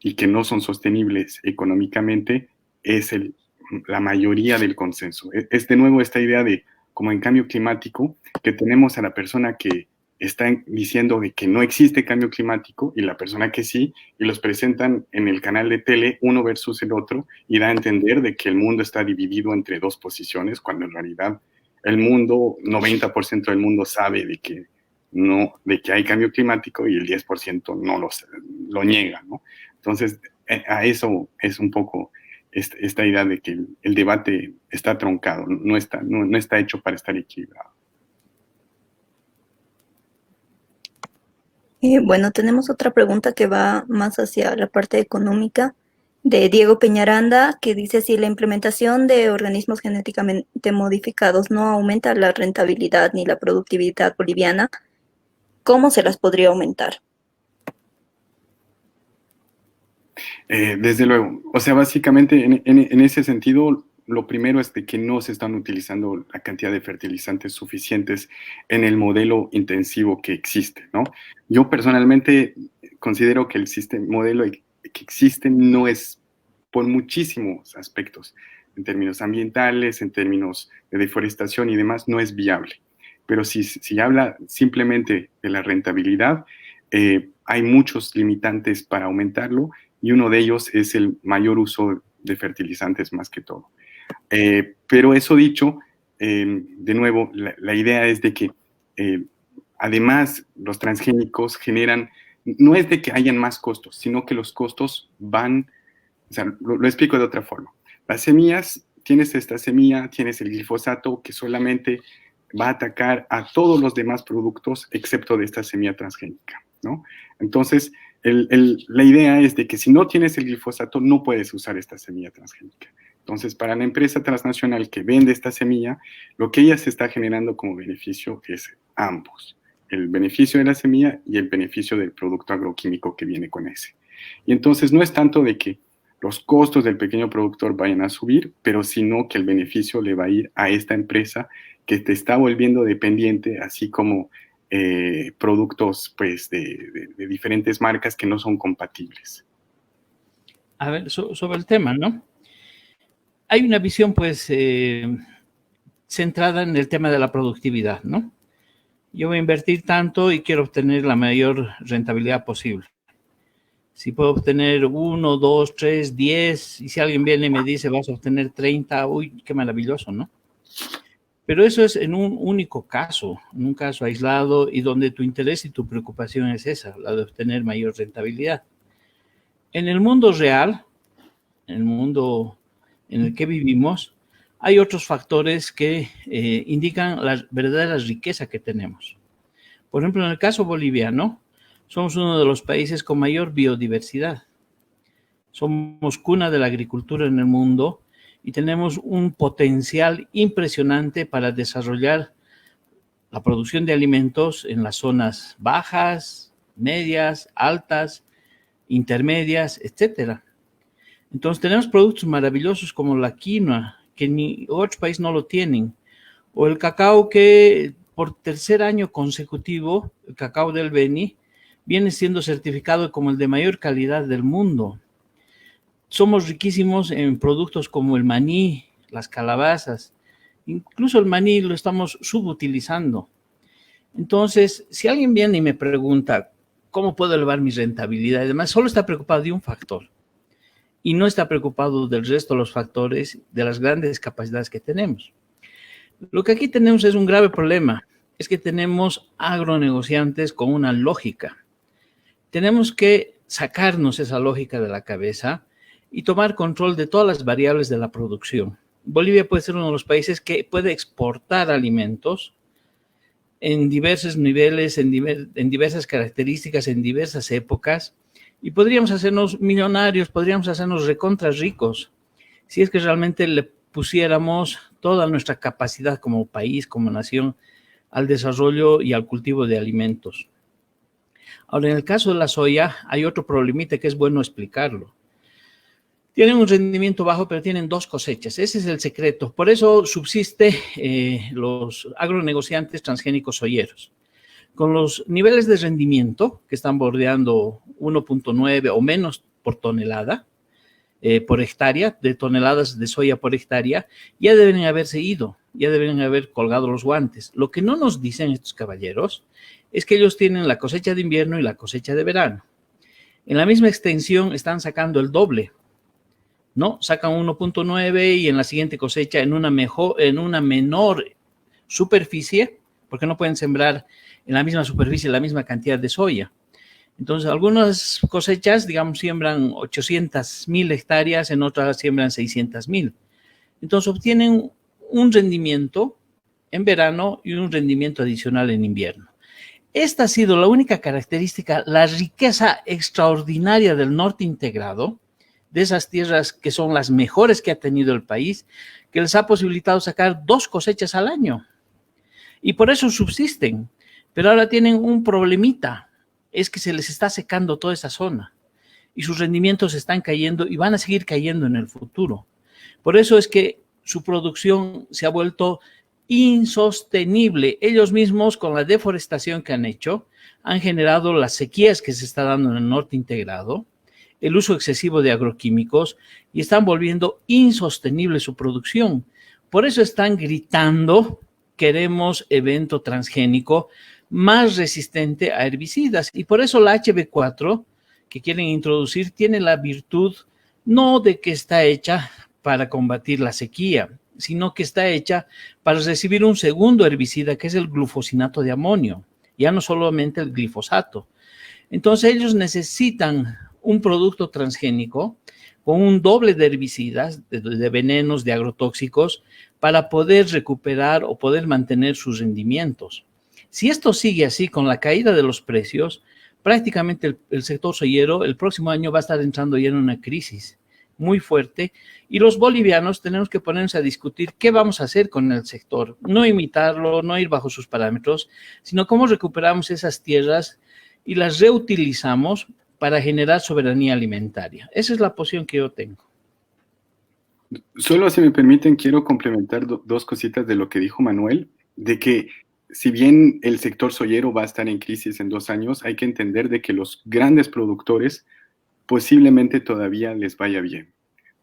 y que no son sostenibles económicamente es la mayoría del consenso. Es de nuevo esta idea de, como en cambio climático, que tenemos a la persona que está diciendo de que no existe cambio climático y la persona que sí, y los presentan en el canal de tele uno versus el otro y da a entender de que el mundo está dividido entre dos posiciones, cuando en realidad el mundo, 90% del mundo sabe de que hay cambio climático y el 10% no lo niega, ¿no? Entonces, a eso es un poco esta idea de que el debate está truncado, no está hecho para estar equilibrado. Bueno, tenemos otra pregunta que va más hacia la parte económica de Diego Peñaranda, que dice: si la implementación de organismos genéticamente modificados no aumenta la rentabilidad ni la productividad boliviana, ¿cómo se las podría aumentar? Desde luego, o sea, básicamente en ese sentido, lo primero es de que no se están utilizando la cantidad de fertilizantes suficientes en el modelo intensivo que existe, ¿no? Yo personalmente considero que el modelo que existe no es, por muchísimos aspectos, en términos ambientales, en términos de deforestación y demás, no es viable. Pero si habla simplemente de la rentabilidad, hay muchos limitantes para aumentarlo, y uno de ellos es el mayor uso de fertilizantes más que todo. Pero eso dicho, de nuevo, la idea es de que además los transgénicos generan, no es de que hayan más costos, sino que los costos van, o sea, lo explico de otra forma. Las semillas, tienes esta semilla, tienes el glifosato que solamente va a atacar a todos los demás productos excepto de esta semilla transgénica, ¿no? Entonces, la idea es de que si no tienes el glifosato, no puedes usar esta semilla transgénica. Entonces, para la empresa transnacional que vende esta semilla, lo que ella se está generando como beneficio es ambos. El beneficio de la semilla y el beneficio del producto agroquímico que viene con ese. Y entonces no es tanto de que los costos del pequeño productor vayan a subir, pero sino que el beneficio le va a ir a esta empresa que te está volviendo dependiente, así como productos pues, de diferentes marcas que no son compatibles. A ver, sobre el tema, ¿no? Hay una visión, pues, centrada en el tema de la productividad, ¿no? Yo voy a invertir tanto y quiero obtener la mayor rentabilidad posible. Si puedo obtener 1, 2, 3, 10, y si alguien viene y me dice vas a obtener 30, uy, qué maravilloso, ¿no? Pero eso es en un único caso, en un caso aislado y donde tu interés y tu preocupación es esa, la de obtener mayor rentabilidad. En el mundo real, en el mundo en el que vivimos, hay otros factores que indican la verdadera riqueza que tenemos. Por ejemplo, en el caso boliviano, somos uno de los países con mayor biodiversidad. Somos cuna de la agricultura en el mundo y tenemos un potencial impresionante para desarrollar la producción de alimentos en las zonas bajas, medias, altas, intermedias, etcétera. Entonces tenemos productos maravillosos como la quinoa, que ni otro país no lo tienen, o el cacao que por tercer año consecutivo, el cacao del Beni, viene siendo certificado como el de mayor calidad del mundo. Somos riquísimos en productos como el maní, las calabazas, incluso el maní lo estamos subutilizando. Entonces, si alguien viene y me pregunta cómo puedo elevar mi rentabilidad, además solo está preocupado de un factor y no está preocupado del resto de los factores, de las grandes capacidades que tenemos. Lo que aquí tenemos es un grave problema, es que tenemos agronegociantes con una lógica. Tenemos que sacarnos esa lógica de la cabeza y tomar control de todas las variables de la producción. Bolivia puede ser uno de los países que puede exportar alimentos en diversos niveles, en diversas características, en diversas épocas, y podríamos hacernos millonarios, podríamos hacernos recontra ricos, si es que realmente le pusiéramos toda nuestra capacidad como país, como nación, al desarrollo y al cultivo de alimentos. Ahora, en el caso de la soya, hay otro problemita que es bueno explicarlo. Tienen un rendimiento bajo, pero tienen 2 cosechas. Ese es el secreto. Por eso subsiste los agronegociantes transgénicos soyeros. Con los niveles de rendimiento que están bordeando 1.9 o menos por tonelada, por hectárea, de toneladas de soya por hectárea, ya deben haberse ido, ya deben haber colgado los guantes. Lo que no nos dicen estos caballeros es que ellos tienen la cosecha de invierno y la cosecha de verano. En la misma extensión están sacando el doble, ¿no? Sacan 1.9 y en la siguiente cosecha en una menor superficie, porque no pueden sembrar en la misma superficie la misma cantidad de soya. Entonces, algunas cosechas, digamos, siembran 800.000 hectáreas, en otras siembran 600.000. Entonces, obtienen un rendimiento en verano y un rendimiento adicional en invierno. Esta ha sido la única característica, la riqueza extraordinaria del norte integrado, de esas tierras que son las mejores que ha tenido el país, que les ha posibilitado sacar 2 cosechas al año. Y por eso subsisten. Pero ahora tienen un problemita, es que se les está secando toda esa zona y sus rendimientos están cayendo y van a seguir cayendo en el futuro. Por eso es que su producción se ha vuelto insostenible. Ellos mismos, con la deforestación que han hecho, han generado las sequías que se está dando en el norte integrado, el uso excesivo de agroquímicos, y están volviendo insostenible su producción. Por eso están gritando, queremos evento transgénico más resistente a herbicidas. Y por eso la HB4 que quieren introducir tiene la virtud no de que está hecha para combatir la sequía, sino que está hecha para recibir un segundo herbicida, que es el glufosinato de amonio, ya no solamente el glifosato. Entonces ellos necesitan un producto transgénico con un doble de herbicidas, de venenos, de agrotóxicos, para poder recuperar o poder mantener sus rendimientos. Si esto sigue así con la caída de los precios, prácticamente el sector soyero el próximo año va a estar entrando ya en una crisis muy fuerte, y los bolivianos tenemos que ponernos a discutir qué vamos a hacer con el sector, no imitarlo, no ir bajo sus parámetros, sino cómo recuperamos esas tierras y las reutilizamos para generar soberanía alimentaria. Esa es la posición que yo tengo. Solo si me permiten, quiero complementar dos cositas de lo que dijo Manuel, de que si bien el sector soyero va a estar en crisis en 2 años, hay que entender de que los grandes productores posiblemente todavía les vaya bien.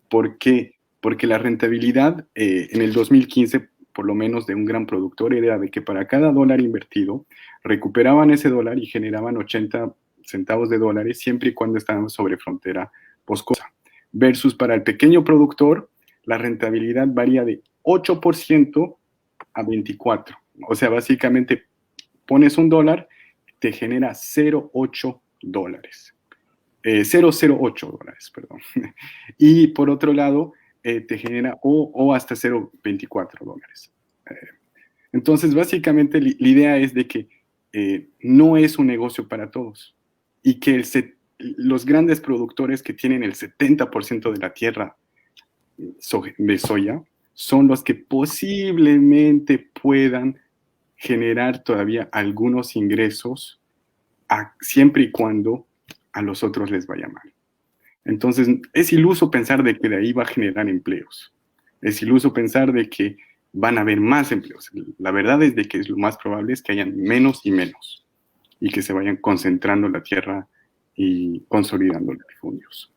¿Por qué? Porque la rentabilidad en el 2015, por lo menos de un gran productor, era de que para cada dólar invertido, recuperaban ese dólar y generaban 80 centavos de dólares siempre y cuando estaban sobre frontera boscosa. Versus para el pequeño productor, la rentabilidad varía de 8% a 24%. O sea, básicamente pones $1, te genera 0,08 dólares. 0,08 dólares, perdón. Y por otro lado, te genera o hasta 0,24 dólares. Entonces, básicamente, la idea es de que no es un negocio para todos y que los grandes productores que tienen el 70% de la tierra de soya son los que posiblemente puedan generar todavía algunos ingresos siempre y cuando a los otros les vaya mal. Entonces, es iluso pensar de que de ahí va a generar empleos. Es iluso pensar de que van a haber más empleos. La verdad es de que lo más probable es que hayan menos y menos y que se vayan concentrando la tierra y consolidando los latifundios.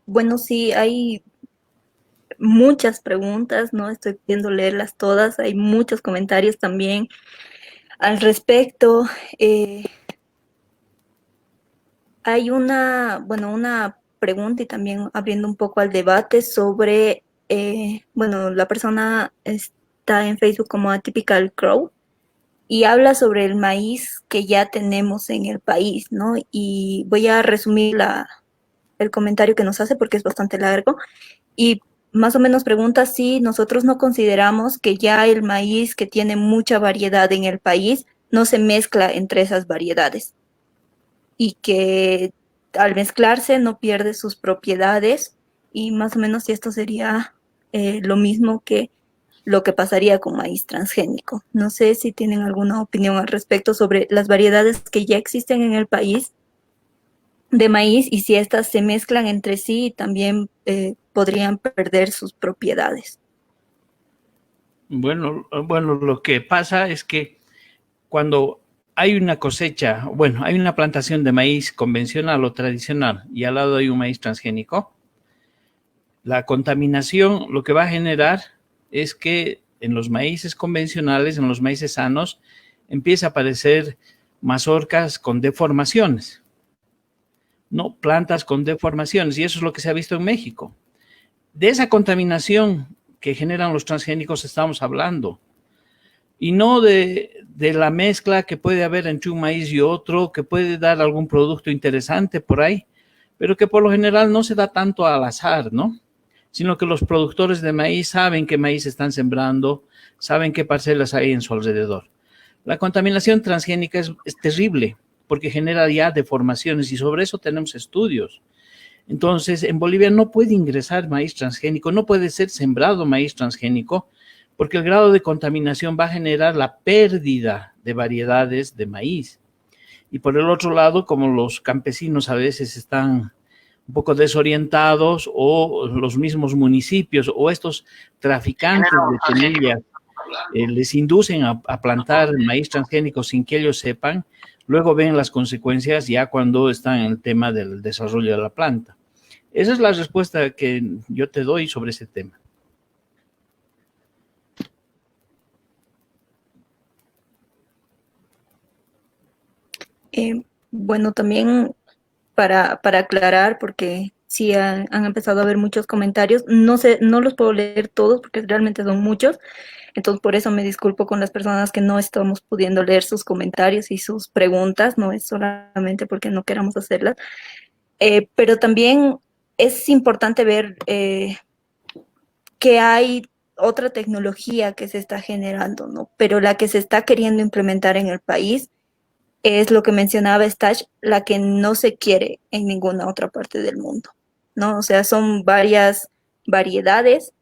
Bueno, sí, hay muchas preguntas, ¿no? Estoy pudiendo leerlas todas, hay muchos comentarios también al respecto. Hay una pregunta y también abriendo un poco al debate sobre, la persona está en Facebook como Atypical Crow y habla sobre el maíz que ya tenemos en el país, ¿no? Y voy a resumir el comentario que nos hace porque es bastante largo y más o menos pregunta si nosotros no consideramos que ya el maíz que tiene mucha variedad en el país no se mezcla entre esas variedades y que al mezclarse no pierde sus propiedades y más o menos si esto sería lo mismo que lo que pasaría con maíz transgénico. No sé si tienen alguna opinión al respecto sobre las variedades que ya existen en el país de maíz y si estas se mezclan entre sí también podrían perder sus propiedades. Bueno, lo que pasa es que cuando hay una cosecha, hay una plantación de maíz convencional o tradicional y al lado hay un maíz transgénico, la contaminación lo que va a generar es que en los maíces convencionales, en los maíces sanos, empieza a aparecer mazorcas con deformaciones, no plantas con deformaciones, y eso es lo que se ha visto en México. De esa contaminación que generan los transgénicos estamos hablando, y no de la mezcla que puede haber entre un maíz y otro, que puede dar algún producto interesante por ahí, pero que por lo general no se da tanto al azar, ¿no? Sino que los productores de maíz saben qué maíz están sembrando, saben qué parcelas hay en su alrededor. La contaminación transgénica es terrible porque genera ya deformaciones y sobre eso tenemos estudios. Entonces, en Bolivia no puede ingresar maíz transgénico, no puede ser sembrado maíz transgénico porque el grado de contaminación va a generar la pérdida de variedades de maíz. Y por el otro lado, como los campesinos a veces están un poco desorientados, o los mismos municipios o estos traficantes de semillas les inducen a plantar maíz transgénico sin que ellos sepan, luego ven las consecuencias ya cuando están en el tema del desarrollo de la planta. Esa es la respuesta que yo te doy sobre ese tema. Bueno, también para aclarar, porque sí han empezado a haber muchos comentarios, no sé, no los puedo leer todos porque realmente son muchos, entonces por eso me disculpo con las personas que no estamos pudiendo leer sus comentarios y sus preguntas, no es solamente porque no queramos hacerlas, pero también es importante ver que hay otra tecnología que se está generando, ¿no? Pero la que se está queriendo implementar en el país es lo que mencionaba Stash, la que no se quiere en ninguna otra parte del mundo, ¿no? O sea, son varias variedades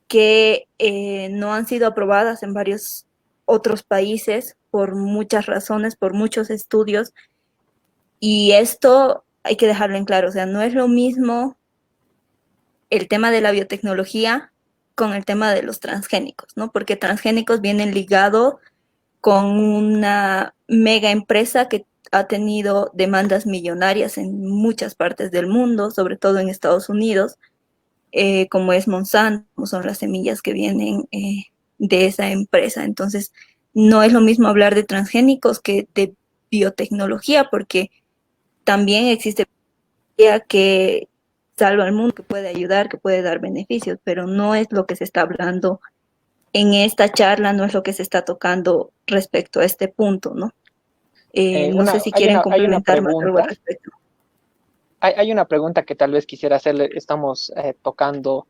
que no han sido aprobadas en varios otros países por muchas razones, por muchos estudios, y esto hay que dejarlo en claro, o sea, no es lo mismo el tema de la biotecnología con el tema de los transgénicos, ¿no? Porque transgénicos vienen ligados con una mega empresa que ha tenido demandas millonarias en muchas partes del mundo, sobre todo en Estados Unidos, como es Monsanto, como son las semillas que vienen de esa empresa. Entonces, no es lo mismo hablar de transgénicos que de biotecnología, porque también existe que salva al mundo, que puede ayudar, que puede dar beneficios, pero no es lo que se está hablando en esta charla, no es lo que se está tocando respecto a este punto, ¿no? No sé si quieren complementar más algo al respecto. Hay una pregunta que tal vez quisiera hacerle, estamos tocando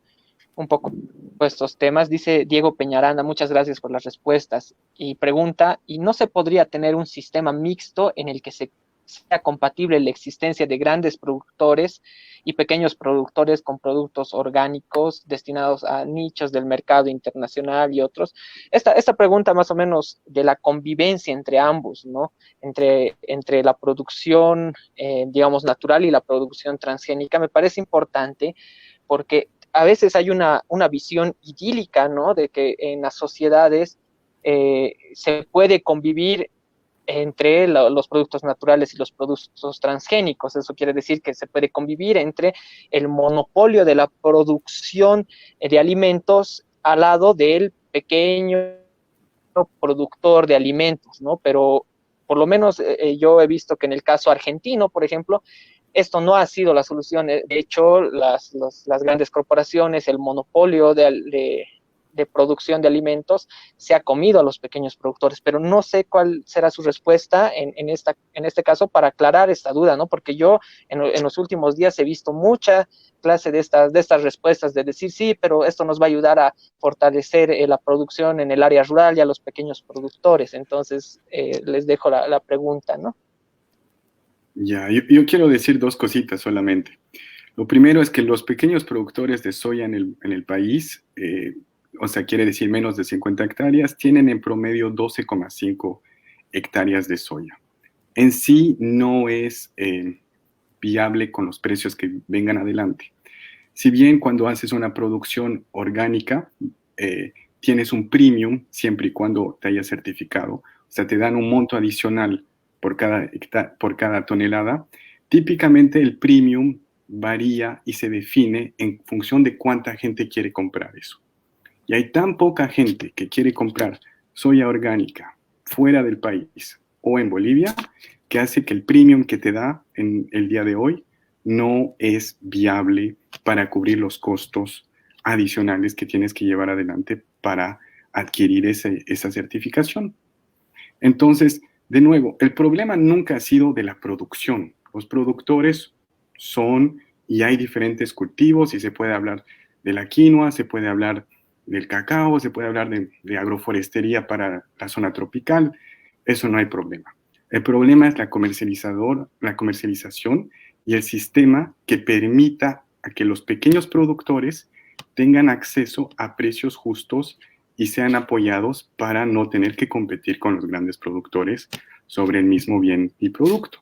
un poco estos temas. Dice Diego Peñaranda, muchas gracias por las respuestas, y pregunta, ¿y no se podría tener un sistema mixto en el que sea compatible la existencia de grandes productores y pequeños productores con productos orgánicos destinados a nichos del mercado internacional y otros? Esta pregunta más o menos de la convivencia entre ambos, ¿no? Entre la producción, digamos, natural y la producción transgénica, me parece importante porque a veces hay una visión idílica, ¿no? De que en las sociedades se puede convivir entre los productos naturales y los productos transgénicos. Eso quiere decir que se puede convivir entre el monopolio de la producción de alimentos al lado del pequeño productor de alimentos, ¿no? Pero por lo menos yo he visto que en el caso argentino, por ejemplo, esto no ha sido la solución. De hecho, las grandes corporaciones, el monopolio de producción de alimentos se ha comido a los pequeños productores, pero no sé cuál será su respuesta en este caso para aclarar esta duda, ¿no? Porque yo en los últimos días he visto mucha clase de estas respuestas de decir sí, pero esto nos va a ayudar a fortalecer la producción en el área rural y a los pequeños productores. Entonces, les dejo la pregunta, ¿no? Ya, yo quiero decir dos cositas solamente. Lo primero es que los pequeños productores de soya en el país, o sea, quiere decir menos de 50 hectáreas, tienen en promedio 12,5 hectáreas de soya. En sí no es viable con los precios que vengan adelante. Si bien cuando haces una producción orgánica, tienes un premium siempre y cuando te hayas certificado, o sea, te dan un monto adicional por cada tonelada. Típicamente el premium varía y se define en función de cuánta gente quiere comprar eso. Y hay tan poca gente que quiere comprar soya orgánica fuera del país o en Bolivia, que hace que el premium que te da en el día de hoy no es viable para cubrir los costos adicionales que tienes que llevar adelante para adquirir esa certificación. Entonces, de nuevo, el problema nunca ha sido de la producción. Los productores son, y hay diferentes cultivos, y se puede hablar de la quinoa, se puede hablar del cacao, se puede hablar de agroforestería para la zona tropical. Eso no hay problema. El problema es la comercialización y el sistema que permita a que los pequeños productores tengan acceso a precios justos y sean apoyados para no tener que competir con los grandes productores sobre el mismo bien y producto.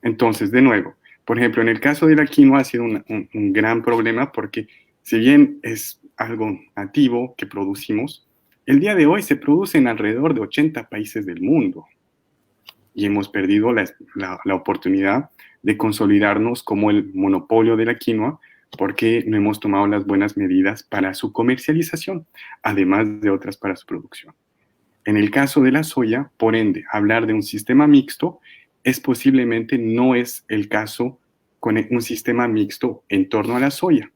Entonces, de nuevo, por ejemplo, en el caso de la quinoa ha sido un gran problema porque si bien es algo nativo que producimos, el día de hoy se produce en alrededor de 80 países del mundo y hemos perdido la oportunidad de consolidarnos como el monopolio de la quinoa porque no hemos tomado las buenas medidas para su comercialización, además de otras para su producción. En el caso de la soya, por ende, hablar de un sistema mixto posiblemente no es el caso con un sistema mixto en torno a la soya,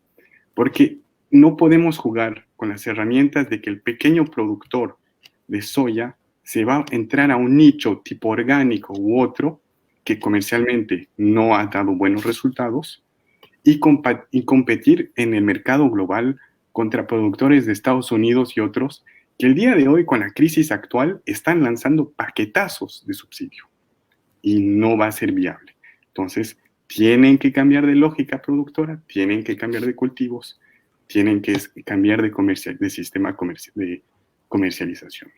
porque no podemos jugar con las herramientas de que el pequeño productor de soya se va a entrar a un nicho tipo orgánico u otro que comercialmente no ha dado buenos resultados y competir en el mercado global contra productores de Estados Unidos y otros que el día de hoy, con la crisis actual, están lanzando paquetazos de subsidio y no va a ser viable. Entonces, tienen que cambiar de lógica productora, tienen que cambiar de cultivos, tienen que cambiar de sistema de comercialización.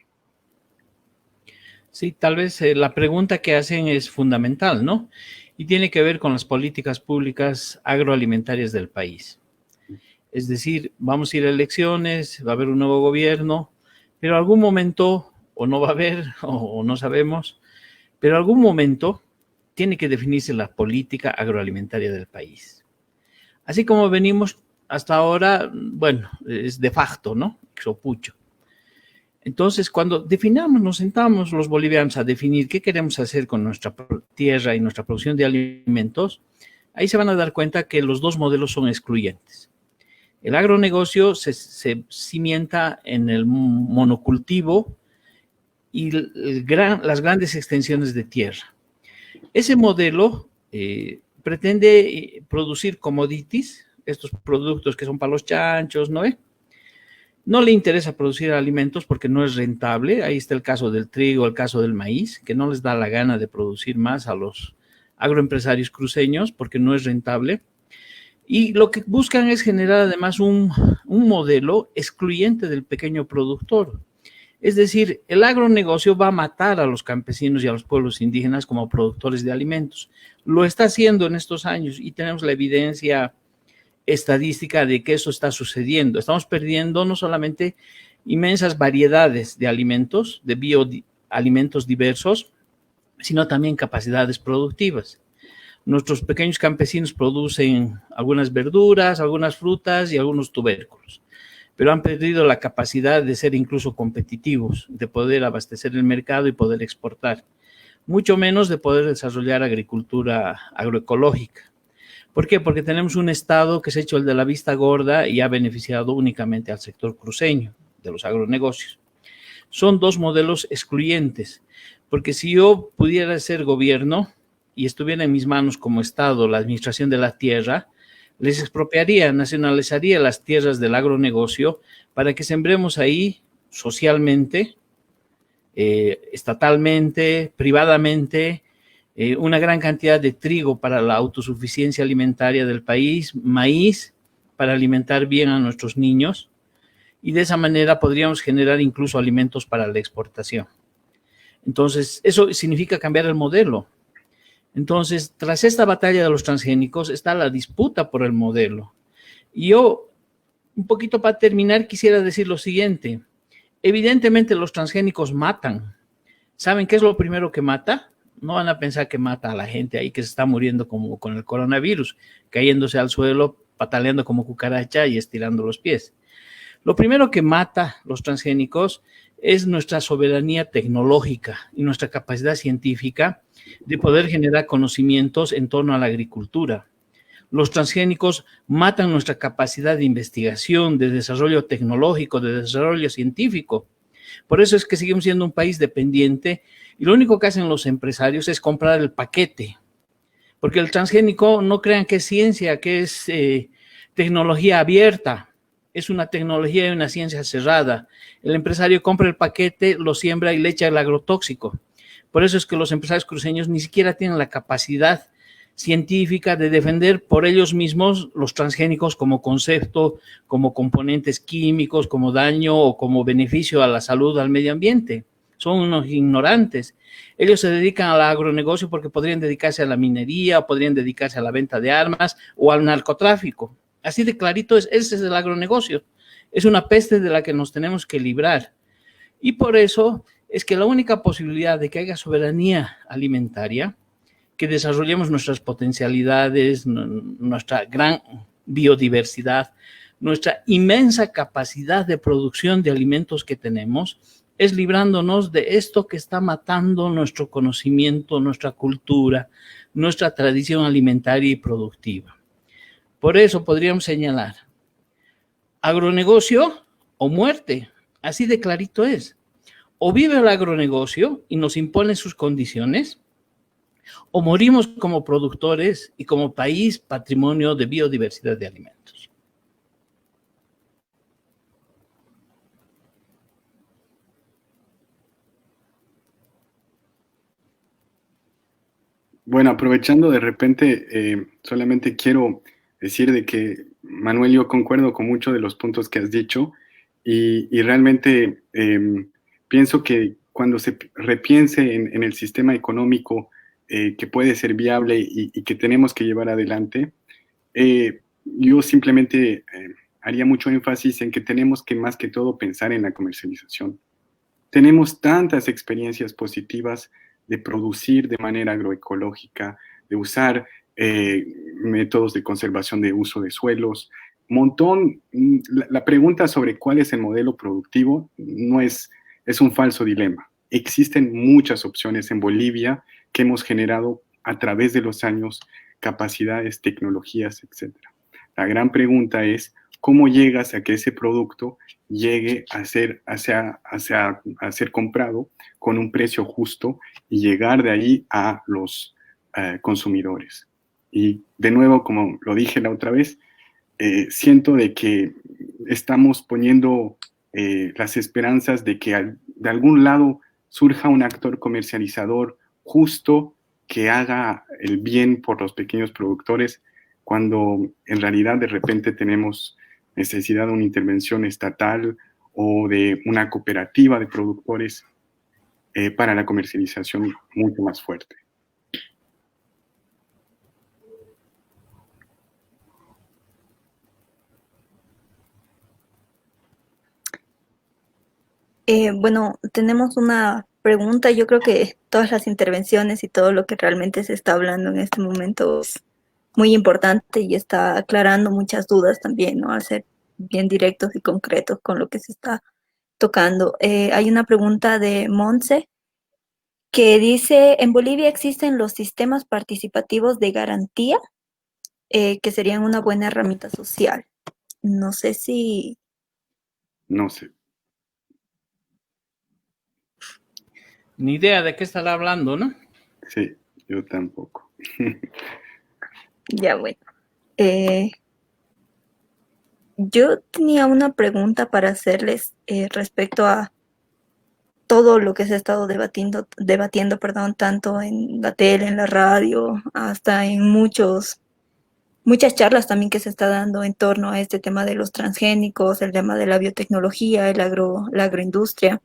Sí, tal vez la pregunta que hacen es fundamental, ¿no? Y tiene que ver con las políticas públicas agroalimentarias del país. Es decir, vamos a ir a elecciones, va a haber un nuevo gobierno, pero algún momento, o no va a haber, o no sabemos, pero algún momento tiene que definirse la política agroalimentaria del país. Así como venimos hasta ahora, bueno, es de facto, ¿no? Xopucho. Entonces, cuando definamos, nos sentamos los bolivianos a definir qué queremos hacer con nuestra tierra y nuestra producción de alimentos, ahí se van a dar cuenta que los dos modelos son excluyentes. El agronegocio se cimienta en el monocultivo y las grandes extensiones de tierra. Ese modelo pretende producir commodities, estos productos que son para los chanchos, ¿no? No le interesa producir alimentos porque no es rentable. Ahí está el caso del trigo, el caso del maíz, que no les da la gana de producir más a los agroempresarios cruceños porque no es rentable. Y lo que buscan es generar además un modelo excluyente del pequeño productor. Es decir, el agronegocio va a matar a los campesinos y a los pueblos indígenas como productores de alimentos. Lo está haciendo en estos años y tenemos la evidencia estadística de que eso está sucediendo. Estamos perdiendo no solamente inmensas variedades de alimentos, de bioalimentos diversos, sino también capacidades productivas. Nuestros pequeños campesinos producen algunas verduras, algunas frutas y algunos tubérculos, pero han perdido la capacidad de ser incluso competitivos, de poder abastecer el mercado y poder exportar, mucho menos de poder desarrollar agricultura agroecológica. ¿Por qué? Porque tenemos un Estado que se ha hecho el de la vista gorda y ha beneficiado únicamente al sector cruceño de los agronegocios. Son dos modelos excluyentes, porque si yo pudiera ser gobierno y estuviera en mis manos como Estado la administración de la tierra, les expropiaría, nacionalizaría las tierras del agronegocio para que sembremos ahí socialmente, estatalmente, privadamente, una gran cantidad de trigo para la autosuficiencia alimentaria del país, maíz para alimentar bien a nuestros niños y de esa manera podríamos generar incluso alimentos para la exportación. Entonces, eso significa cambiar el modelo. Entonces, tras esta batalla de los transgénicos está la disputa por el modelo. Y yo, un poquito para terminar, quisiera decir lo siguiente. Evidentemente los transgénicos matan. ¿Saben qué es lo primero que mata? No van a pensar que mata a la gente ahí que se está muriendo como con el coronavirus, cayéndose al suelo, pataleando como cucaracha y estirando los pies. Lo primero que mata los transgénicos es nuestra soberanía tecnológica y nuestra capacidad científica de poder generar conocimientos en torno a la agricultura. Los transgénicos matan nuestra capacidad de investigación, de desarrollo tecnológico, de desarrollo científico. Por eso es que seguimos siendo un país dependiente y lo único que hacen los empresarios es comprar el paquete. Porque el transgénico, no crean que es ciencia, que es tecnología abierta. Es una tecnología y una ciencia cerrada. El empresario compra el paquete, lo siembra y le echa el agrotóxico. Por eso es que los empresarios cruceños ni siquiera tienen la capacidad científica de defender por ellos mismos los transgénicos como concepto, como componentes químicos, como daño o como beneficio a la salud, al medio ambiente. Son unos ignorantes. Ellos se dedican al agronegocio porque podrían dedicarse a la minería, o podrían dedicarse a la venta de armas o al narcotráfico. Así de clarito ese es el agronegocio. Es una peste de la que nos tenemos que librar. Y por eso es que la única posibilidad de que haya soberanía alimentaria, que desarrollemos nuestras potencialidades, nuestra gran biodiversidad, nuestra inmensa capacidad de producción de alimentos que tenemos, es librándonos de esto que está matando nuestro conocimiento, nuestra cultura, nuestra tradición alimentaria y productiva. Por eso podríamos señalar, agronegocio o muerte, así de clarito es. O vive el agronegocio y nos impone sus condiciones, o morimos como productores y como país patrimonio de biodiversidad de alimentos. Bueno, aprovechando de repente, solamente quiero decir de que, Manuel, yo concuerdo con muchos de los puntos que has dicho y realmente pienso que cuando se repiense en el sistema económico que puede ser viable y que tenemos que llevar adelante, yo simplemente haría mucho énfasis en que tenemos que más que todo pensar en la comercialización. Tenemos tantas experiencias positivas de producir de manera agroecológica, de usar métodos de conservación de uso de suelos, montón. La pregunta sobre cuál es el modelo productivo no es un falso dilema. Existen muchas opciones en Bolivia que hemos generado a través de los años, capacidades, tecnologías, etc. La gran pregunta es, ¿cómo llegas a que ese producto llegue a ser comprado con un precio justo y llegar de ahí a los consumidores? Y de nuevo, como lo dije la otra vez, siento de que estamos poniendo las esperanzas de que de algún lado surja un actor comercializador justo que haga el bien por los pequeños productores, cuando en realidad de repente tenemos necesidad de una intervención estatal o de una cooperativa de productores para la comercialización mucho más fuerte. Bueno, tenemos una pregunta. Yo creo que todas las intervenciones y todo lo que realmente se está hablando en este momento es muy importante y está aclarando muchas dudas también, ¿no? Al ser bien directos y concretos con lo que se está tocando. Hay una pregunta de Monse que dice, ¿en Bolivia existen los sistemas participativos de garantía que serían una buena herramienta social? No sé si... No sé. Ni idea de qué estará hablando, ¿no? Sí, yo tampoco. Ya, bueno. Yo tenía una pregunta para hacerles respecto a todo lo que se ha estado debatiendo, tanto en la tele, en la radio, hasta en muchas charlas también que se está dando en torno a este tema de los transgénicos, el tema de la biotecnología, la agroindustria.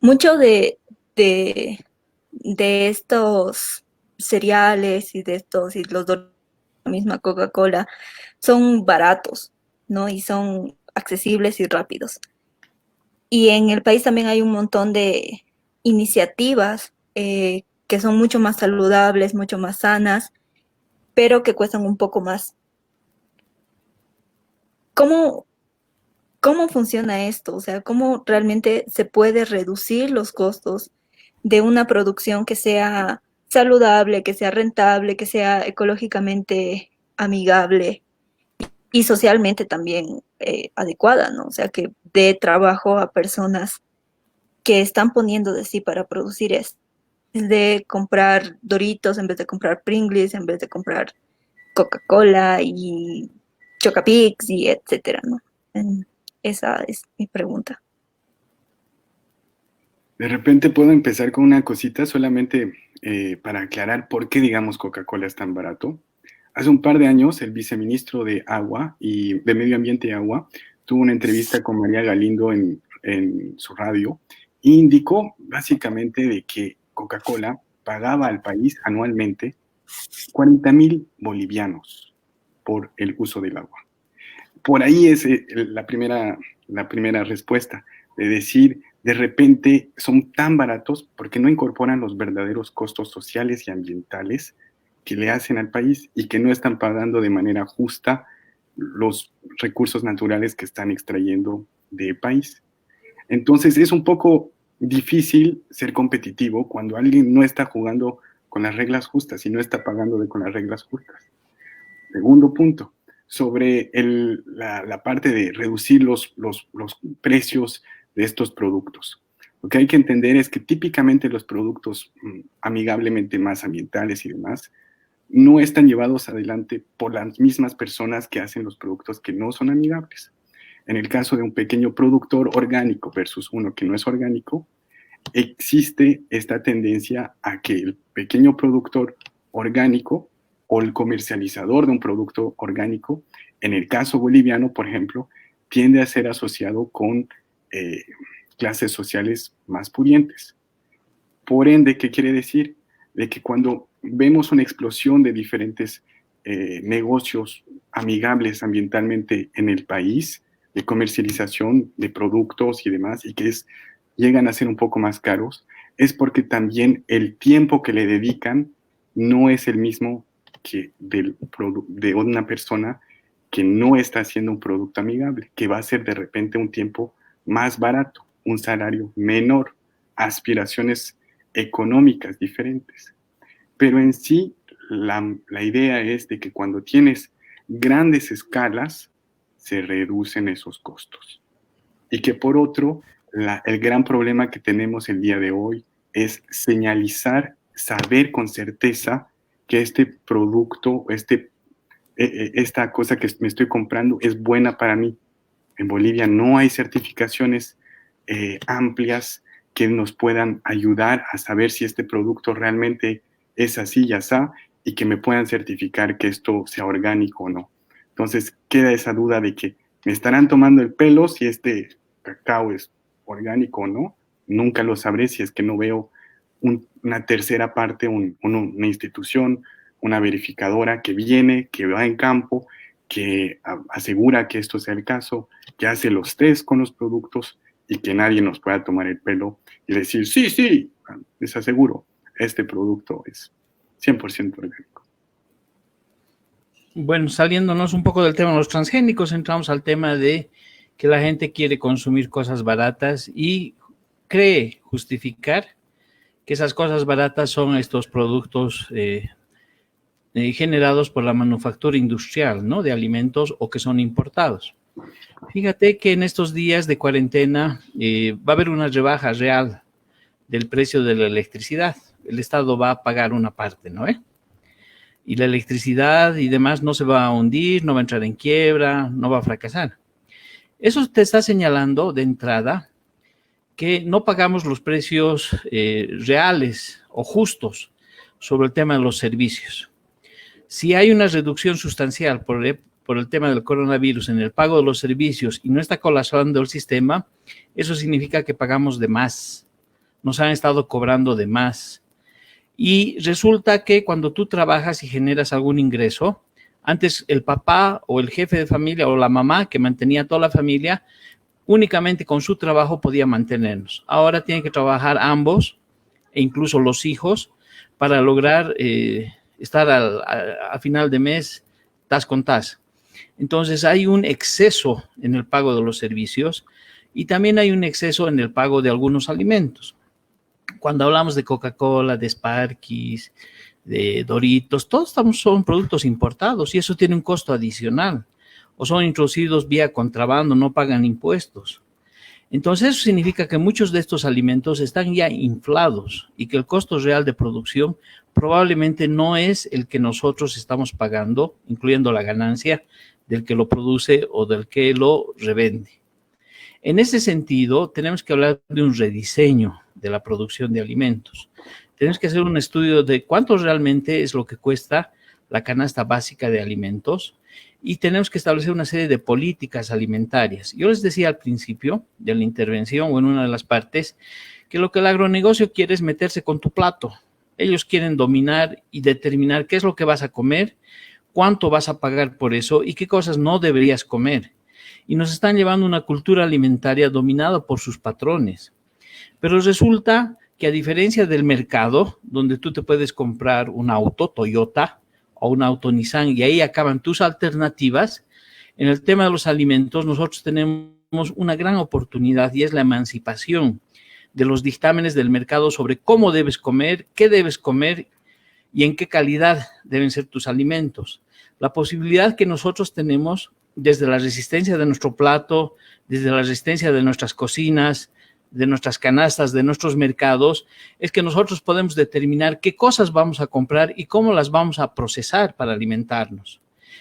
Mucho de estos cereales y la misma Coca-Cola son baratos, ¿no? Y son accesibles y rápidos. Y en el país también hay un montón de iniciativas que son mucho más saludables, mucho más sanas, pero que cuestan un poco más. ¿Cómo ¿cómo funciona esto? O sea, ¿cómo realmente se puede reducir los costos de una producción que sea saludable, que sea rentable, que sea ecológicamente amigable y socialmente también adecuada, ¿no? O sea, que dé trabajo a personas que están poniendo de sí para producir esto. En vez de comprar Doritos, en vez de comprar Pringles, en vez de comprar Coca-Cola y Chocapix y etcétera, ¿no? Esa es mi pregunta. De repente puedo empezar con una cosita solamente para aclarar por qué, digamos, Coca-Cola es tan barato. Hace un par de años, el viceministro de Agua y de Medio Ambiente y Agua tuvo una entrevista con María Galindo en su radio e indicó básicamente de que Coca-Cola pagaba al país anualmente 40.000 bolivianos por el uso del agua. Por ahí es la primera respuesta, de decir, de repente son tan baratos porque no incorporan los verdaderos costos sociales y ambientales que le hacen al país y que no están pagando de manera justa los recursos naturales que están extrayendo del país. Entonces es un poco difícil ser competitivo cuando alguien no está jugando con las reglas justas y no está pagando con las reglas justas. Segundo punto, sobre la parte de reducir los precios de estos productos. Lo que hay que entender es que típicamente los productos amigablemente más ambientales y demás no están llevados adelante por las mismas personas que hacen los productos que no son amigables. En el caso de un pequeño productor orgánico versus uno que no es orgánico, existe esta tendencia a que el pequeño productor orgánico o el comercializador de un producto orgánico, en el caso boliviano, por ejemplo, tiende a ser asociado con clases sociales más pudientes. Por ende, ¿qué quiere decir? De que cuando vemos una explosión de diferentes negocios amigables ambientalmente en el país, de comercialización de productos y demás, y que llegan a ser un poco más caros, es porque también el tiempo que le dedican no es el mismo que de una persona que no está haciendo un producto amigable, que va a ser de repente un tiempo más barato, un salario menor, aspiraciones económicas diferentes. Pero en sí, la idea es de que cuando tienes grandes escalas, se reducen esos costos. Y que por otro, el gran problema que tenemos el día de hoy es señalizar, saber con certeza que este producto, esta cosa que me estoy comprando es buena para mí. En Bolivia no hay certificaciones amplias que nos puedan ayudar a saber si este producto realmente es así y asá, y que me puedan certificar que esto sea orgánico o no. Entonces queda esa duda de que me estarán tomando el pelo si este cacao es orgánico o no. Nunca lo sabré si es que no veo una tercera parte, una institución, una verificadora que viene, que va en campo, que asegura que esto sea el caso, que hace los test con los productos y que nadie nos pueda tomar el pelo y decir, sí, les aseguro, este producto es 100% orgánico. Bueno, saliéndonos un poco del tema de los transgénicos, entramos al tema de que la gente quiere consumir cosas baratas y cree justificar que esas cosas baratas son estos productos generados por la manufactura industrial, ¿no? De alimentos o que son importados. Fíjate que en estos días de cuarentena va a haber una rebaja real del precio de la electricidad. El Estado va a pagar una parte, ¿no? Y la electricidad y demás no se va a hundir, no va a entrar en quiebra, no va a fracasar. Eso te está señalando de entrada que no pagamos los precios reales o justos sobre el tema de los servicios. Si hay una reducción sustancial por el tema del coronavirus en el pago de los servicios y no está colapsando el sistema, eso significa que pagamos de más. Nos han estado cobrando de más. Y resulta que cuando tú trabajas y generas algún ingreso, antes el papá o el jefe de familia o la mamá que mantenía a toda la familia, únicamente con su trabajo podía mantenernos. Ahora tienen que trabajar ambos e incluso los hijos para lograr estar a final de mes tas con tas. Entonces hay un exceso en el pago de los servicios y también hay un exceso en el pago de algunos alimentos. Cuando hablamos de Coca-Cola, de Sparkies, de Doritos, todos son productos importados y eso tiene un costo adicional. O son introducidos vía contrabando, no pagan impuestos. Entonces eso significa que muchos de estos alimentos están ya inflados y que el costo real de producción probablemente no es el que nosotros estamos pagando, incluyendo la ganancia del que lo produce o del que lo revende. En ese sentido, tenemos que hablar de un rediseño de la producción de alimentos. Tenemos que hacer un estudio de cuánto realmente es lo que cuesta la canasta básica de alimentos y tenemos que establecer una serie de políticas alimentarias. Yo les decía al principio de la intervención o en una de las partes que lo que el agronegocio quiere es meterse con tu plato. Ellos quieren dominar y determinar qué es lo que vas a comer, cuánto vas a pagar por eso y qué cosas no deberías comer. Y nos están llevando una cultura alimentaria dominada por sus patrones. Pero resulta que a diferencia del mercado, donde tú te puedes comprar un auto Toyota o un auto Nissan y ahí acaban tus alternativas, en el tema de los alimentos nosotros tenemos una gran oportunidad y es la emancipación de los dictámenes del mercado sobre cómo debes comer, qué debes comer y en qué calidad deben ser tus alimentos. La posibilidad que nosotros tenemos desde la resistencia de nuestro plato, desde la resistencia de nuestras cocinas, de nuestras canastas, de nuestros mercados, es que nosotros podemos determinar qué cosas vamos a comprar y cómo las vamos a procesar para alimentarnos.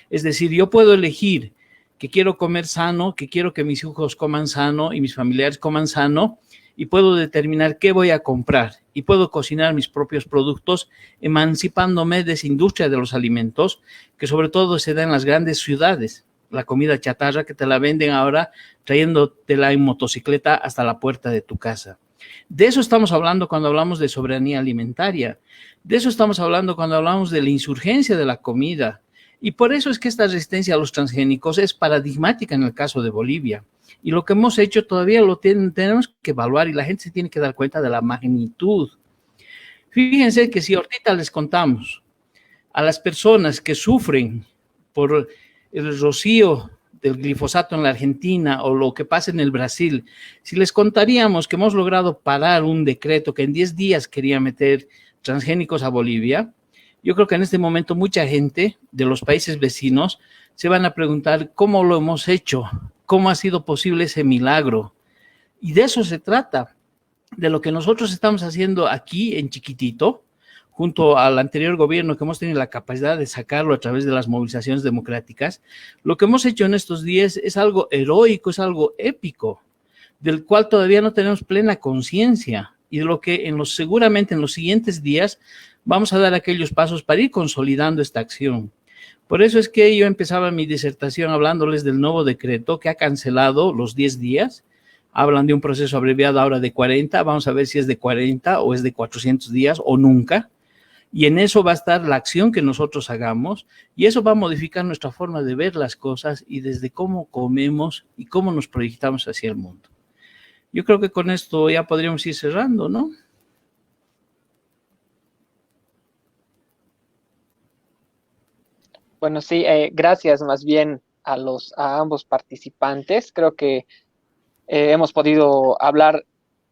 Es decir, yo puedo elegir que quiero comer sano, que quiero que mis hijos coman sano y mis familiares coman sano, y puedo determinar qué voy a comprar y puedo cocinar mis propios productos, emancipándome de esa industria de los alimentos que sobre todo se da en las grandes ciudades. La comida chatarra que te la venden ahora trayéndotela en motocicleta hasta la puerta de tu casa. De eso estamos hablando cuando hablamos de soberanía alimentaria. De eso estamos hablando cuando hablamos de la insurgencia de la comida. Y por eso es que esta resistencia a los transgénicos es paradigmática en el caso de Bolivia. Y lo que hemos hecho todavía lo tenemos que evaluar y la gente se tiene que dar cuenta de la magnitud. Fíjense que si ahorita les contamos a las personas que sufren por el rocío del glifosato en la Argentina o lo que pasa en el Brasil, si les contaríamos que hemos logrado parar un decreto que en 10 días quería meter transgénicos a Bolivia, yo creo que en este momento mucha gente de los países vecinos se van a preguntar cómo lo hemos hecho, cómo ha sido posible ese milagro. Y de eso se trata, de lo que nosotros estamos haciendo aquí en chiquitito, junto al anterior gobierno que hemos tenido la capacidad de sacarlo a través de las movilizaciones democráticas. Lo que hemos hecho en estos días es algo heroico, es algo épico, del cual todavía no tenemos plena conciencia y de lo que seguramente en los siguientes días vamos a dar aquellos pasos para ir consolidando esta acción. Por eso es que yo empezaba mi disertación hablándoles del nuevo decreto que ha cancelado los 10 días. Hablan de un proceso abreviado ahora de 40, vamos a ver si es de 40 o es de 400 días o nunca. Y en eso va a estar la acción que nosotros hagamos y eso va a modificar nuestra forma de ver las cosas y desde cómo comemos y cómo nos proyectamos hacia el mundo. Yo creo que con esto ya podríamos ir cerrando, ¿no? Bueno, sí, gracias más bien a ambos participantes. Creo que hemos podido hablar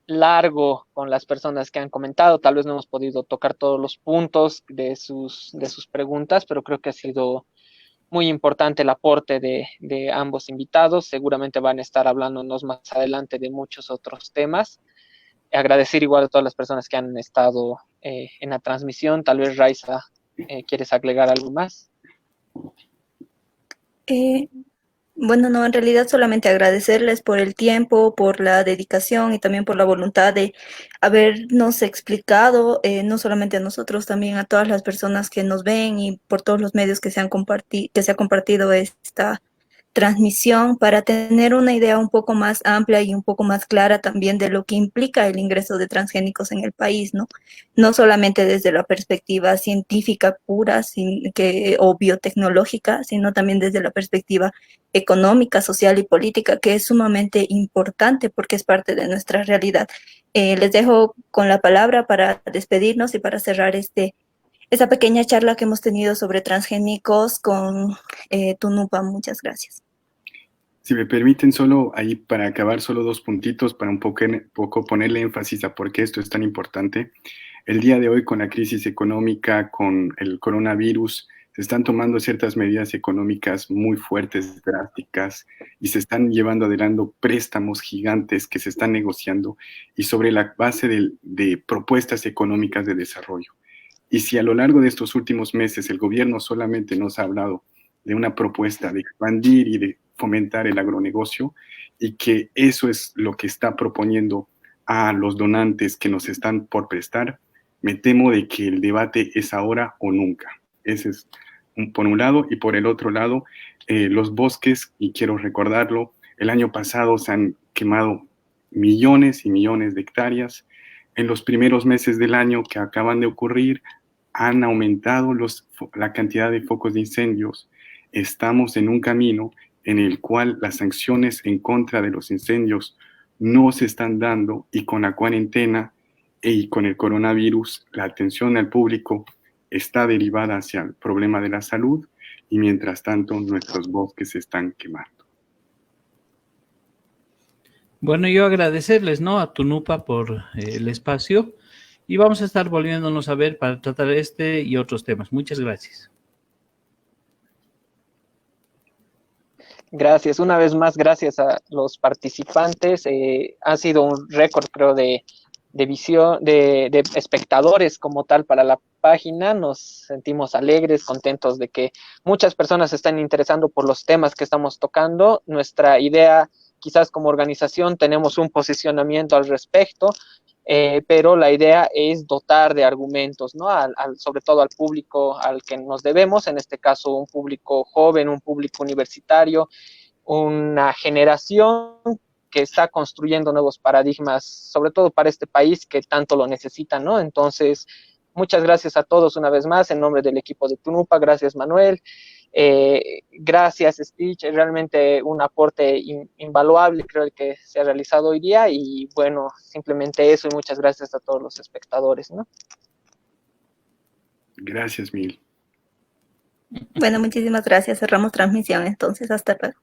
largo con las personas que han comentado. Tal vez no hemos podido tocar todos los puntos de sus preguntas, pero creo que ha sido muy importante el aporte de ambos invitados. Seguramente van a estar hablándonos más adelante de muchos otros temas. Agradecer igual a todas las personas que han estado en la transmisión. Tal vez, Raiza, ¿quieres agregar algo más? Bueno, no, en realidad solamente agradecerles por el tiempo, por la dedicación y también por la voluntad de habernos explicado, no solamente a nosotros, también a todas las personas que nos ven y por todos los medios que se ha compartido esta transmisión para tener una idea un poco más amplia y un poco más clara también de lo que implica el ingreso de transgénicos en el país, ¿no? No solamente desde la perspectiva científica pura o biotecnológica, sino también desde la perspectiva económica, social y política, que es sumamente importante porque es parte de nuestra realidad. Les dejo con la palabra para despedirnos y para cerrar este esa pequeña charla que hemos tenido sobre transgénicos con TUNUPA. Muchas gracias. Si me permiten, solo ahí para acabar, solo 2 puntitos para un poco ponerle énfasis a por qué esto es tan importante. El día de hoy, con la crisis económica, con el coronavirus, se están tomando ciertas medidas económicas muy fuertes, drásticas, y se están llevando adelante préstamos gigantes que se están negociando y sobre la base de propuestas económicas de desarrollo. Y si a lo largo de estos últimos meses el gobierno solamente nos ha hablado de una propuesta de expandir y de fomentar el agronegocio, y que eso es lo que está proponiendo a los donantes que nos están por prestar, me temo de que el debate es ahora o nunca. Ese es por un lado, y por el otro lado, los bosques, y quiero recordarlo, el año pasado se han quemado millones y millones de hectáreas. En los primeros meses del año que acaban de ocurrir, han aumentado la cantidad de focos de incendios. Estamos en un camino en el cual las sanciones en contra de los incendios no se están dando, y con la cuarentena y con el coronavirus, la atención al público está derivada hacia el problema de la salud, y mientras tanto nuestros bosques se están quemando. Bueno, yo agradecerles, ¿no?, a TUNUPA por el espacio, y vamos a estar volviéndonos a ver para tratar este y otros temas. Muchas gracias. Gracias, una vez más, gracias a los participantes. Ha sido un récord, creo, de visión, de espectadores como tal para la página. Nos sentimos alegres, contentos de que muchas personas se están interesando por los temas que estamos tocando. Nuestra idea, quizás como organización, tenemos un posicionamiento al respecto, pero la idea es dotar de argumentos, ¿no?, sobre todo al público al que nos debemos, en este caso un público joven, un público universitario, una generación que está construyendo nuevos paradigmas, sobre todo para este país que tanto lo necesita, ¿no? Entonces, muchas gracias a todos una vez más en nombre del equipo de TUNUPA. Gracias, Manuel. Gracias, Stitch. Realmente un aporte invaluable, creo, el que se ha realizado hoy día. Y bueno, simplemente eso, y muchas gracias a todos los espectadores, ¿no? Gracias, Mil. Bueno, muchísimas gracias. Cerramos transmisión entonces. Hasta luego.